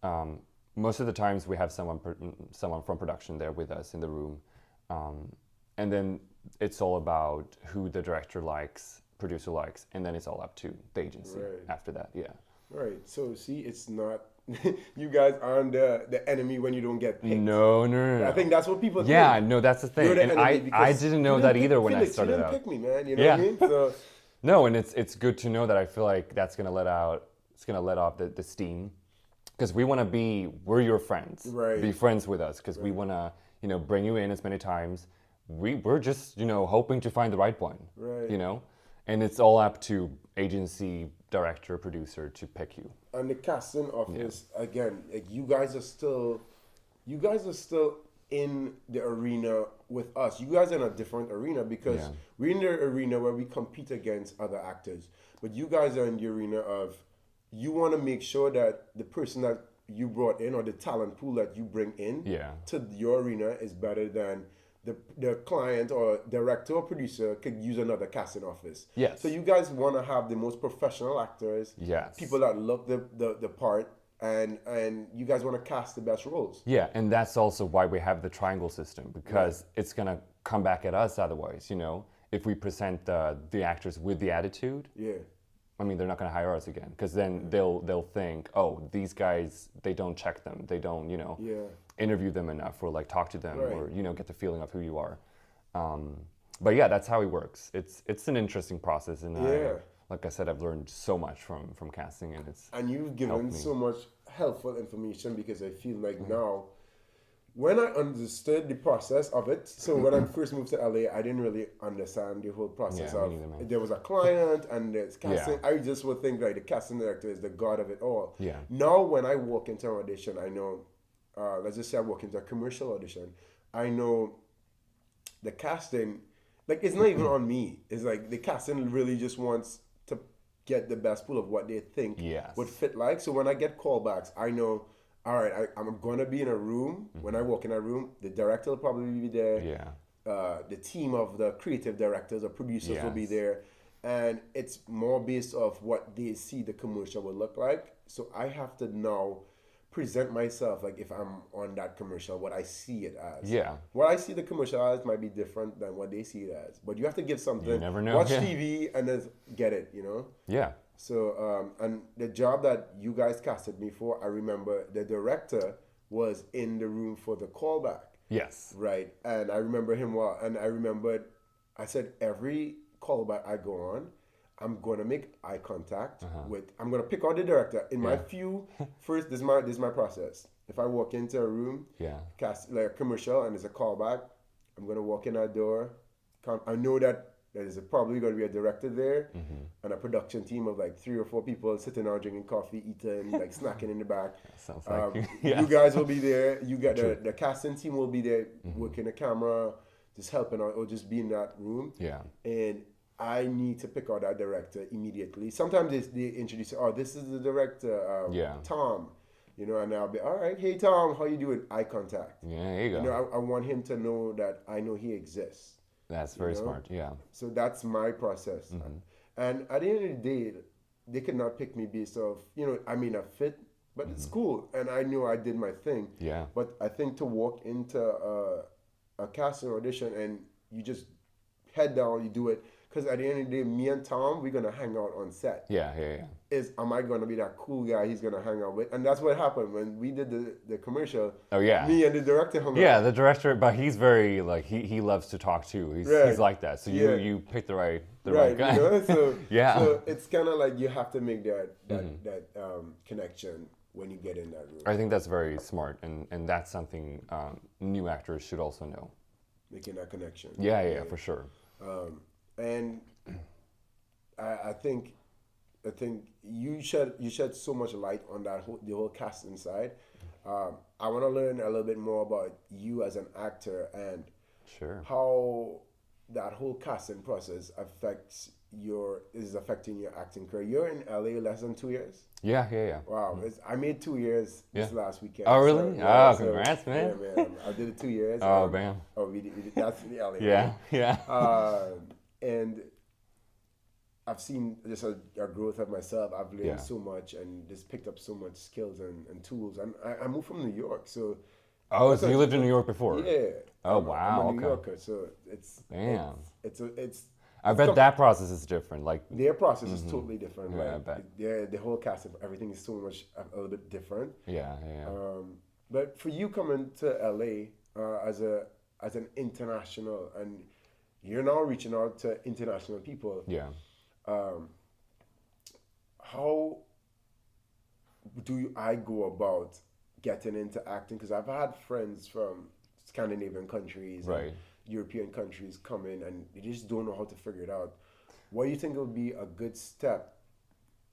Most of the times we have someone from production there with us in the room. And then it's all about who the director likes, producer likes, and then it's all up to the agency after that. Yeah. Right. So see, it's not you guys aren't the enemy when you don't get picked. No. I think that's what people Yeah, think. no, that's the thing. You're the And enemy I because didn't you know that pick either when I Felix, started you didn't out. pick me, man. You know Yeah. what I mean? So No, and it's good to know that. I feel like that's gonna let off the steam, because we're your friends. Right. Be friends with us, because we wanna bring you in as many times. We're just hoping to find the right one. Right. And it's all up to agency, director, producer to pick you. and the casting office again, like you guys are still in the arena with us. You guys are in a different arena because we're in the arena where we compete against other actors. But you guys are in the arena of you want to make sure that the person that you brought in or the talent pool that you bring in to your arena is better than the client or director or producer could use another casting office. Yes. So you guys want to have the most professional actors, people that look the part, and you guys want to cast the best roles. Yeah, and that's also why we have the triangle system, because it's gonna come back at us otherwise. If we present the actors with the attitude, I mean, they're not going to hire us again, because then they'll think, oh, these guys, they don't check them, they don't, you know, interview them enough, or like talk to them, or, you know, get the feeling of who you are. But yeah, that's how it works. It's an interesting process, and like I said, I've learned so much from casting, and you've given so much helpful information, because I feel like now, when I understood the process of it, so when I first moved to LA, I didn't really understand the whole process of there was a client and there's casting. I just would think like the casting director is the god of it all. Now when I walk into an audition, I know, let's just say I walk into a commercial audition, I know the casting, like it's not even on me. It's like the casting really just wants to get the best pool of what they think would fit like. So when I get callbacks, I know, all right, I'm going to be in a room. When I walk in a room, the director will probably be there. The team of the creative directors or producers will be there. And it's more based off what they see the commercial will look like. So I have to now present myself, like if I'm on that commercial, what I see it as. What I see the commercial as might be different than what they see it as. But you have to give something. You never know. Watch TV and then get it, you know? So, and the job that you guys casted me for, I remember the director was in the room for the callback. Right. And I remember him well. And I remembered, I said, every callback I go on, I'm going to make eye contact with, I'm going to pick out the director. In my first, this is my process. If I walk into a room, cast like a commercial, and there's a callback, I'm going to walk in that door. I know that there's probably going to be a director there and a production team of like 3 or 4 people sitting out drinking coffee, eating, like snacking in the back. Sounds like you guys will be there. You get the casting team will be there working the camera, just helping out, or just be in that room. And I need to pick out that director immediately. Sometimes they introduce, oh, this is the director, Tom. You know, and I'll be, all right, hey Tom, how you doing? Eye contact. There you go. You know, I want him to know that I know he exists. That's very smart, So that's my process. And at the end of the day, they could not pick me based off, you know, I mean, a fit, but it's cool. And I knew I did my thing. But I think to walk into a casting audition and you just head down, you do it. Because at the end of the day, me and Tom, we're going to hang out on set. Am I going to be that cool guy he's going to hang out with? And that's what happened when we did the commercial. Me and the director hung out. The director, but he's very, like, he loves to talk too. He's like that. So you picked the right guy. You know? So it's kind of like you have to make that connection when you get in that room. I think that's very smart. And that's something new actors should also know. Making that connection. Yeah, for sure. And I think you shed so much light on the whole casting side. I want to learn a little bit more about you as an actor and how that whole casting process is affecting your acting career. You're in LA less than 2 years? Yeah. Wow, I made 2 years this last weekend. Oh, really? Congrats, man. Yeah, man. I did it 2 years. Oh, man. Oh, we did. That's the LA. Yeah. And I've seen just a growth of myself. I've learned so much and just picked up so much skills and tools. And I moved from New York, so. Oh, so you lived in New York before? Yeah. Oh, wow. I'm a New Yorker, so it's. Damn. It's. I bet that process is different. Like their process is totally different. Yeah, I bet. The whole cast of everything is so much a little bit different. Yeah. But for you coming to LA as an international, and you're now reaching out to international people. How do I go about getting into acting? Because I've had friends from Scandinavian countries, and European countries come in, and they just don't know how to figure it out. What do you think would be a good step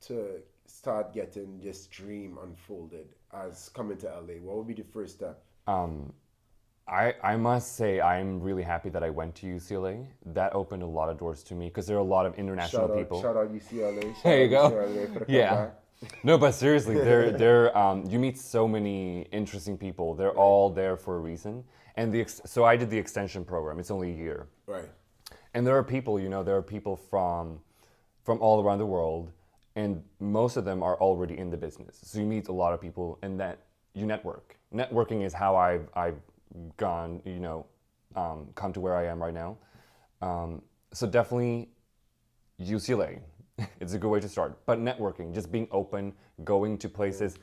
to start getting this dream unfolded as coming to LA? What would be the first step? I must say I'm really happy that I went to UCLA. That opened a lot of doors to me because there are a lot of international people. Shout out UCLA. There you go. No, but seriously, you meet so many interesting people. They're all there for a reason. And so I did the extension program. It's only a year. Right. And there are people from all around the world, and most of them are already in the business. So you meet a lot of people, and that you network. Networking is how I've gone, come to where I am right now. So definitely UCLA. It's a good way to start. But networking, just being open, going to places.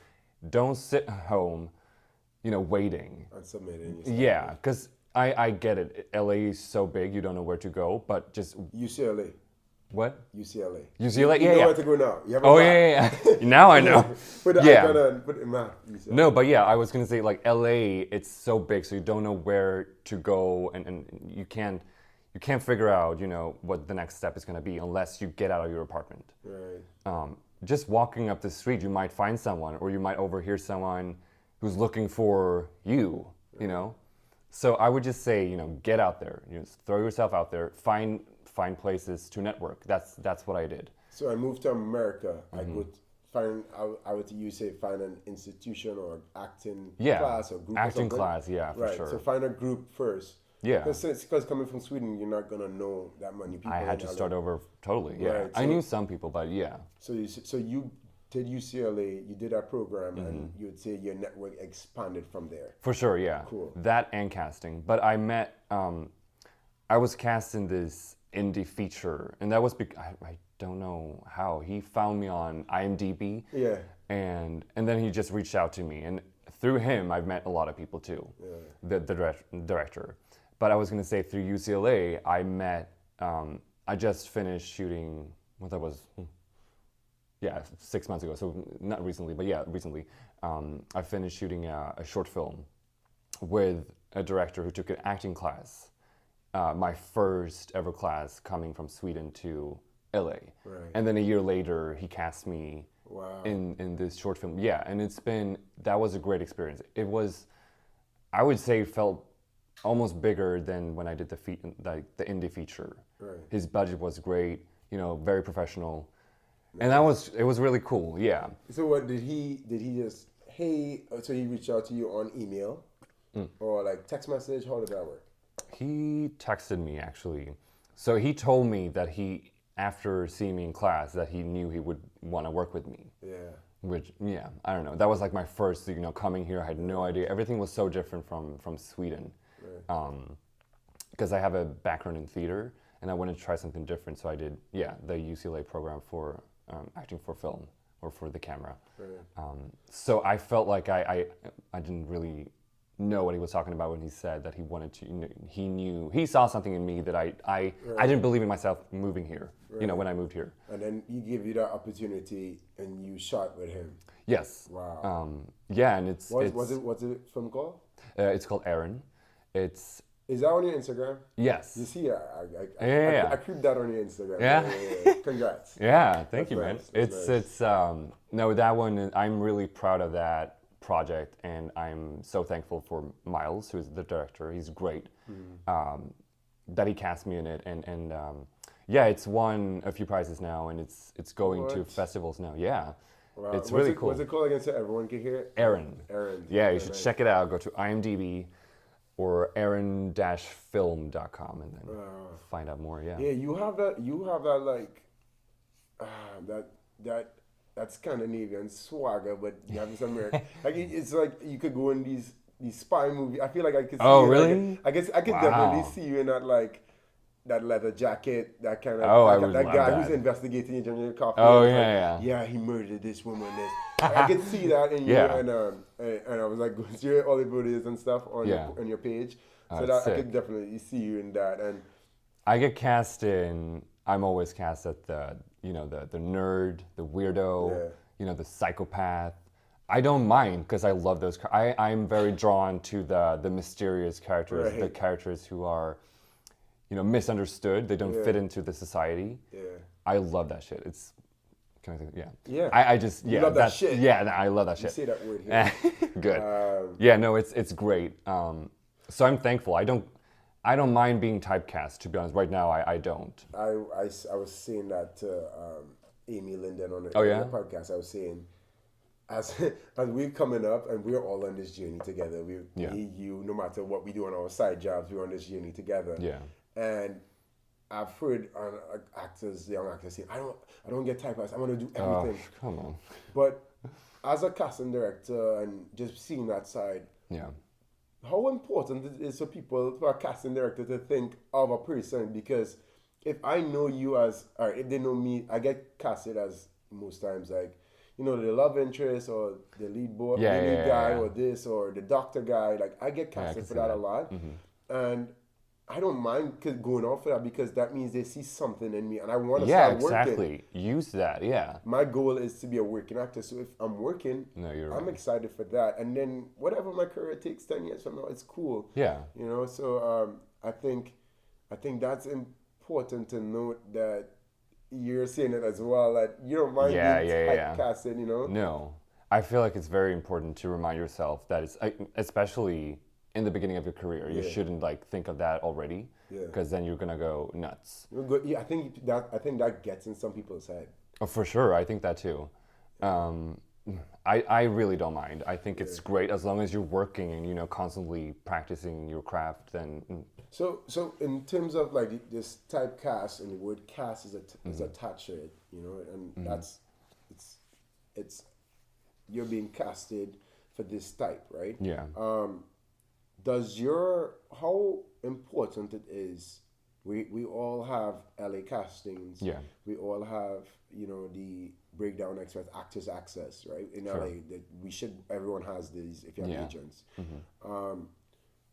Don't sit home, waiting. And submitting. Yeah, because I get it. LA is so big, you don't know where to go, but just... UCLA. What? UCLA. UCLA, you yeah, know where to go now. You have a Oh, map. yeah. Now I know. Put the Yeah. icon on, put the map. UCLA. No, but yeah, I was gonna say like LA, it's so big, so you don't know where to go, and you can't figure out, what the next step is gonna be unless you get out of your apartment. Right. Just walking up the street, you might find someone, or you might overhear someone who's looking for you. So I would just say, get out there, throw yourself out there, find places to network. That's what I did. So I moved to America. I would find find an institution or acting class or group. Acting or something. class, yeah, for right. sure. So find a group first. Yeah. Because coming from Sweden, you're not gonna know that many people. I had to start over totally. Yeah, Right, I knew some people, but yeah. So you did UCLA, you did that program, and you would say your network expanded from there. For sure, yeah. Cool. That and casting, but I met. I was cast in this indie feature, and that was I don't know how he found me on IMDb. Yeah. And then he just reached out to me, and through him, I've met a lot of people too. Yeah. The director. But I was going to say through UCLA, I met, I just finished shooting, that was, 6 months ago. So not recently, but yeah, recently. I finished shooting a short film with a director who took an acting class. My first ever class coming from Sweden to LA. Right. And then a year later, he cast me in this short film. Yeah, and that was a great experience. It was, I would say, felt almost bigger than when I did the indie feature. Right. His budget was great, very professional, and it was really cool. Yeah. So what did he just so he reached out to you on email or like text message? How did that work? He texted me actually. So he told me that after seeing me in class, that he knew he would want to work with me. Yeah. Which, I don't know. That was like my first, coming here. I had no idea. Everything was so different from Sweden. Because I have a background in theater, and I wanted to try something different. So I did, the UCLA program for acting for film or for the camera. So I felt like I didn't really know what he was talking about when he said that he wanted to. He saw something in me that I didn't believe in myself moving here. When I moved here. And then he gave you that opportunity, and you shot with him. Yes. Wow. And what's it film called? It's called Aaron. Is that on your Instagram? Yes. You see, I creeped that on your Instagram. Yeah. Congrats. Yeah, thank you, nice. man. That's No, that one, I'm really proud of that project, and I'm so thankful for Miles, who's the director. He's great. That he cast me in it, and it's won a few prizes now, and it's going to festivals now. Yeah. Wow. It's really cool. What's it called again so everyone can hear it? Aaron. Aaron. Yeah, you should check it out. Go to IMDb or aaron-film.com and then find out more. Yeah. Yeah, you have that like that Scandinavian swagger, but you have this American. Like it's like you could go in these spy movies. I feel like I could see you. Really? I guess I could definitely see you in that that leather jacket, that kind of that guy who's investigating your coffee. Oh yeah. Yeah, he murdered this woman. I could see that in you, and I was like going through all the videos and stuff on your page, so that I could definitely see you in that. And I get cast in. I'm always cast at the nerd, the weirdo, the psychopath. I don't mind because I love those. I'm very drawn to the mysterious characters, the characters who are, misunderstood. They don't fit into the society. Yeah. I love that shit. It's, can I say, yeah. I just, you love that shit. Yeah, I love that shit. You say that word here. Good. It's great. So I'm thankful. I don't mind being typecast, to be honest. Right now, I don't. I was saying that to Amy Linden on the podcast. I was saying, as we're coming up and we're all on this journey together, me, you, no matter what we do on our side jobs, we're on this journey together. Yeah. And I've heard young actors saying, I don't get typecast. I want to do everything. Oh, come on. But as a casting director and just seeing that side, how important it is for a casting director to think of a person, because if I know you as, or if they know me, I get casted as most times like, the love interest or the lead boy, Yeah, the yeah, lead yeah, guy yeah. or this or the doctor guy. Like I get Yeah, I casted can for see that a that. lot, and I don't mind going off for that because that means they see something in me, and I want to Yeah, start working. exactly. Use that. Yeah. My goal is to be a working actor. So if I'm working, No, you're I'm right. excited for that. And then whatever my career takes 10 years from now, it's cool. Yeah. So I think that's important to note that you're saying it as well. That you don't mind Yeah, being yeah, yeah. typecasted. No, I feel like it's very important to remind yourself that especially in the beginning of your career, you Yeah. shouldn't like think of that already, Yeah. because then you're gonna go nuts. Yeah, I think that gets in some people's head. Oh, for sure, I think that too. Um, I really don't mind. I think it's great as long as you're working and constantly practicing your craft. Then So in terms of like this typecast and the word cast is attached to it, and that's it's you're being casted for this type, right? yeah, How important it is? We all have LA castings. Yeah. We all have the breakdown experts, actors access, right? In Sure. LA, that everyone has these if you have Yeah. agents.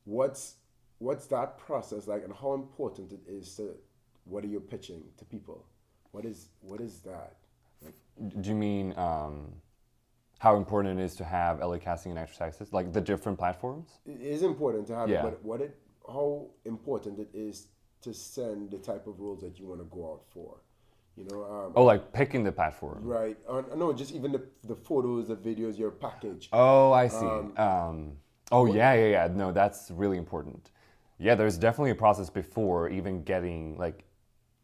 What's that process like, and how important it is to what are you pitching to people? What is that? do you mean how important it is to have LA casting and actors access, like the different platforms? It is important to have Yeah. it, but how important it is to send the type of roles that you want to go out for, Oh, like picking the platform. right? No, just even the photos, the videos, your package. Oh, I see. Oh, yeah, yeah, yeah. No, that's really important. Yeah, there's definitely a process before even getting, like,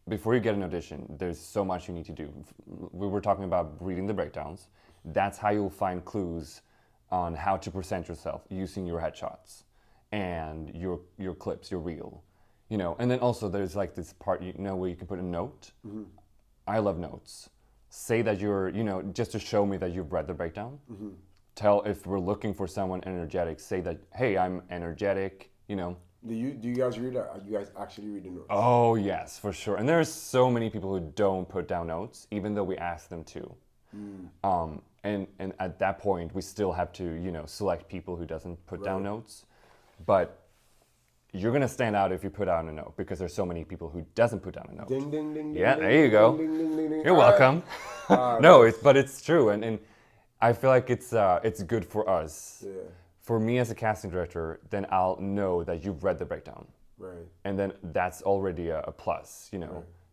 before you get an audition, there's so much you need to do. We were talking about reading the breakdowns. That's how you'll find clues on how to present yourself using your headshots and your clips, your reel. And then also there's like this part, where you can put a note. I love notes. Say that you're, just to show me that you've read the breakdown. Tell if we're looking for someone energetic, say that, hey, I'm energetic, Do you guys read that? You guys actually read the notes? Oh, yes, for sure. And there's so many people who don't put down notes, even though we ask them to. And at that point, we still have to, select people who doesn't put down notes. But you're gonna stand out if you put down a note because there's so many people who doesn't put down a note. Ding ding ding. Yeah, ding, there you go. Ding, ding, ding, ding. You're welcome. No, but it's true, and I feel like it's good for us. Yeah. For me as a casting director, then I'll know that you've read the breakdown, Right. and then that's already a plus,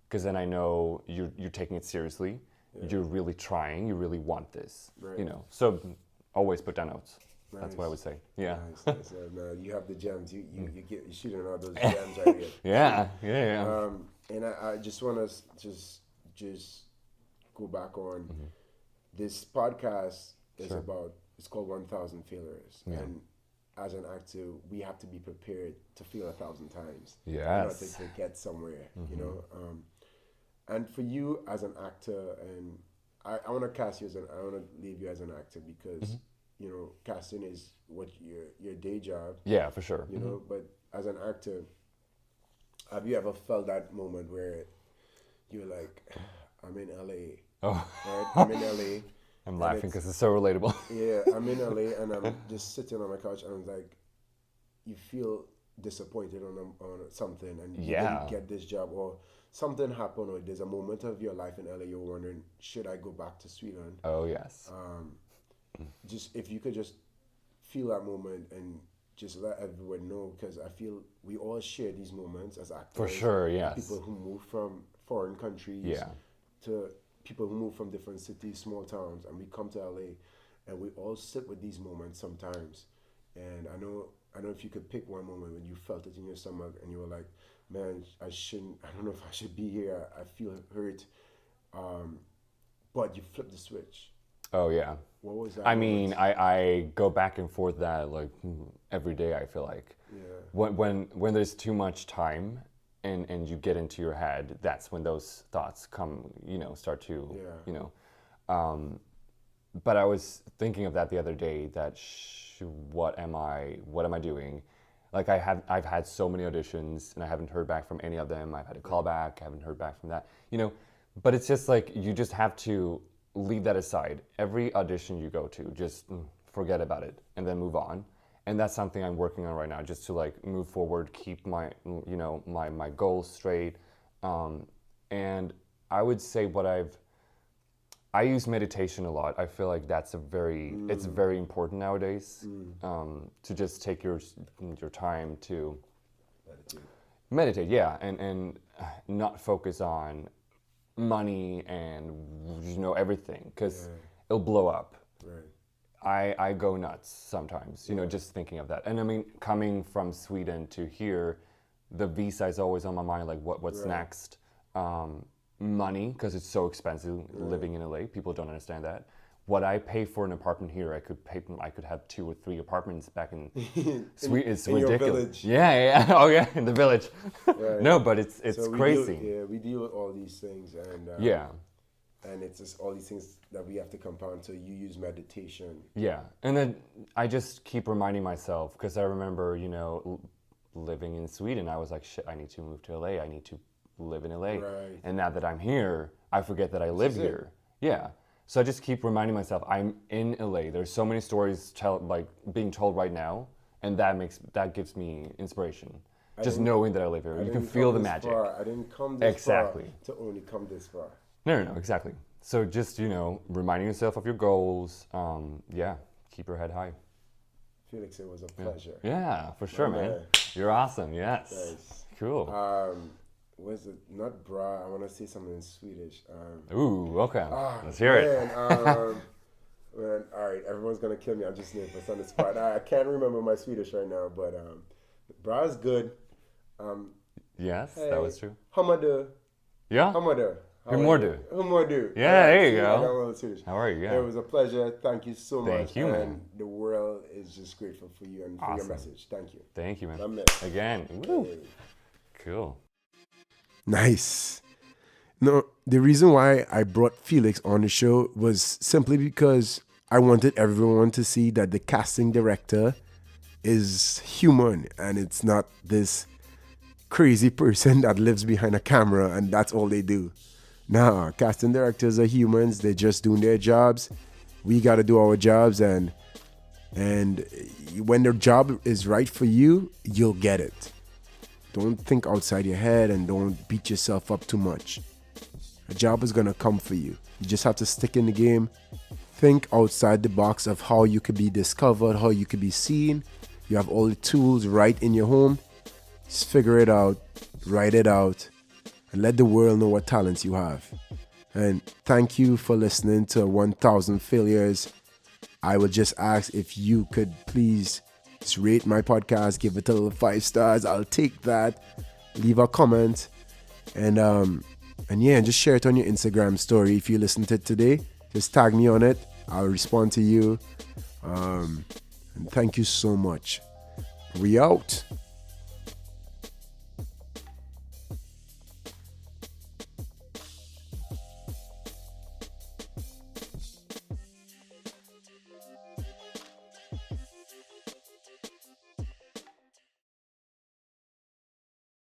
because then I know you're taking it seriously. You're really trying. You really want this, Right. So always put down notes. Nice. That's what I would say. Yeah. Nice. Man, you have the gems. You you're shooting all those gems right here. Yeah. And I just want to just go back on this podcast is Sure. about. It's called 1,000 Failures, Yeah. and as an actor, we have to be prepared to fail 1,000 times. Yes. To get somewhere. And for you as an actor, and I want to cast you I want to leave you as an actor because casting is what your day job. Yeah, for sure. But as an actor, have you ever felt that moment where you're like, I'm in LA. Oh. Right? I'm in LA. I'm laughing because it's so relatable. Yeah, I'm in LA and I'm just sitting on my couch and I'm like, you feel disappointed on something and you didn't get this job or something happened or there's a moment of your life in LA you're wondering, should I go back to Sweden? Oh, yes. Just if you could just feel that moment and just let everyone know, because I feel we all share these moments as actors. For sure, yes. People who move from foreign countries to people who move from different cities, small towns, and we come to LA and we all sit with these moments sometimes. And I know if you could pick one moment when you felt it in your stomach and you were like, man, I don't know if I should be here. I feel hurt. But you flip the switch. Oh, yeah. What was that? I mean, I go back and forth that like every day, I feel like. Yeah. When there's too much time and you get into your head, that's when those thoughts come, start to, but I was thinking of that the other day, that what am I doing? Like I've had so many auditions and I haven't heard back from any of them. I've had a call back, I haven't heard back from that, you know. But it's just like you just have to leave that aside. Every audition you go to, just forget about it and then move on. And that's something I'm working on right now, just to like move forward, keep my my goals straight. And I would say I use meditation a lot. I feel like that's it's very important nowadays, to just take your time to meditate, yeah, and not focus on money and everything, because it'll blow up. Right. I go nuts sometimes, just thinking of that. And I mean, coming from Sweden to here, the visa is always on my mind, like what's next. Money, because it's so expensive living in LA. People don't understand that. What I pay for an apartment here, I could have 2 or 3 apartments back in Sweden. It's in ridiculous. Your village. Yeah. Oh yeah, in the village. Right. No, but it's so crazy. We deal with all these things, and and it's just all these things that we have to compound. So you use meditation. Yeah, and then I just keep reminding myself, because I remember, living in Sweden, I was like, shit, I need to move to LA. I need to live in LA. Right. And now that I'm here, I forget that I live here. Yeah. So I just keep reminding myself I'm in LA. There's so many stories being told right now, and that gives me inspiration. Just knowing that I live here. You can feel the magic. I didn't come this far to only come this far. No, exactly. So just, reminding yourself of your goals. Keep your head high. Felix, it was a pleasure. Yeah, for sure, man. You're awesome. Yes. Nice. Cool. Was it not bra? I want to say something in Swedish. Ooh, okay. Let's hear it. All right, everyone's gonna kill me. I'm just nervous on the spot. I can't remember my Swedish right now, but bra is good. Yes, that was true. Hamadu. Yeah. Hamadu. Humordu. Yeah, there you go. How are you? Yeah. It was a pleasure. Thank you so much. Thank you, man. And the world is just grateful for you and for your message. Thank you. Thank you, man. Again. Woo. Cool. Nice. No, the reason why I brought Felix on the show was simply because I wanted everyone to see that the casting director is human and it's not this crazy person that lives behind a camera and that's all they do. Nah, casting directors are humans. They're just doing their jobs. We got to do our jobs, and when the job is right for you, you'll get it. Don't think outside your head and don't beat yourself up too much. A job is going to come for you. You just have to stick in the game. Think outside the box of how you could be discovered, how you could be seen. You have all the tools right in your home. Just figure it out, write it out, and let the world know what talents you have. And thank you for listening to 1000 Failures. I would just ask if you could please just rate my podcast, give it a little 5 stars. I'll take that. Leave a comment. And just share it on your Instagram story. If you listen to it today, just tag me on it. I'll respond to you. And thank you so much. We out.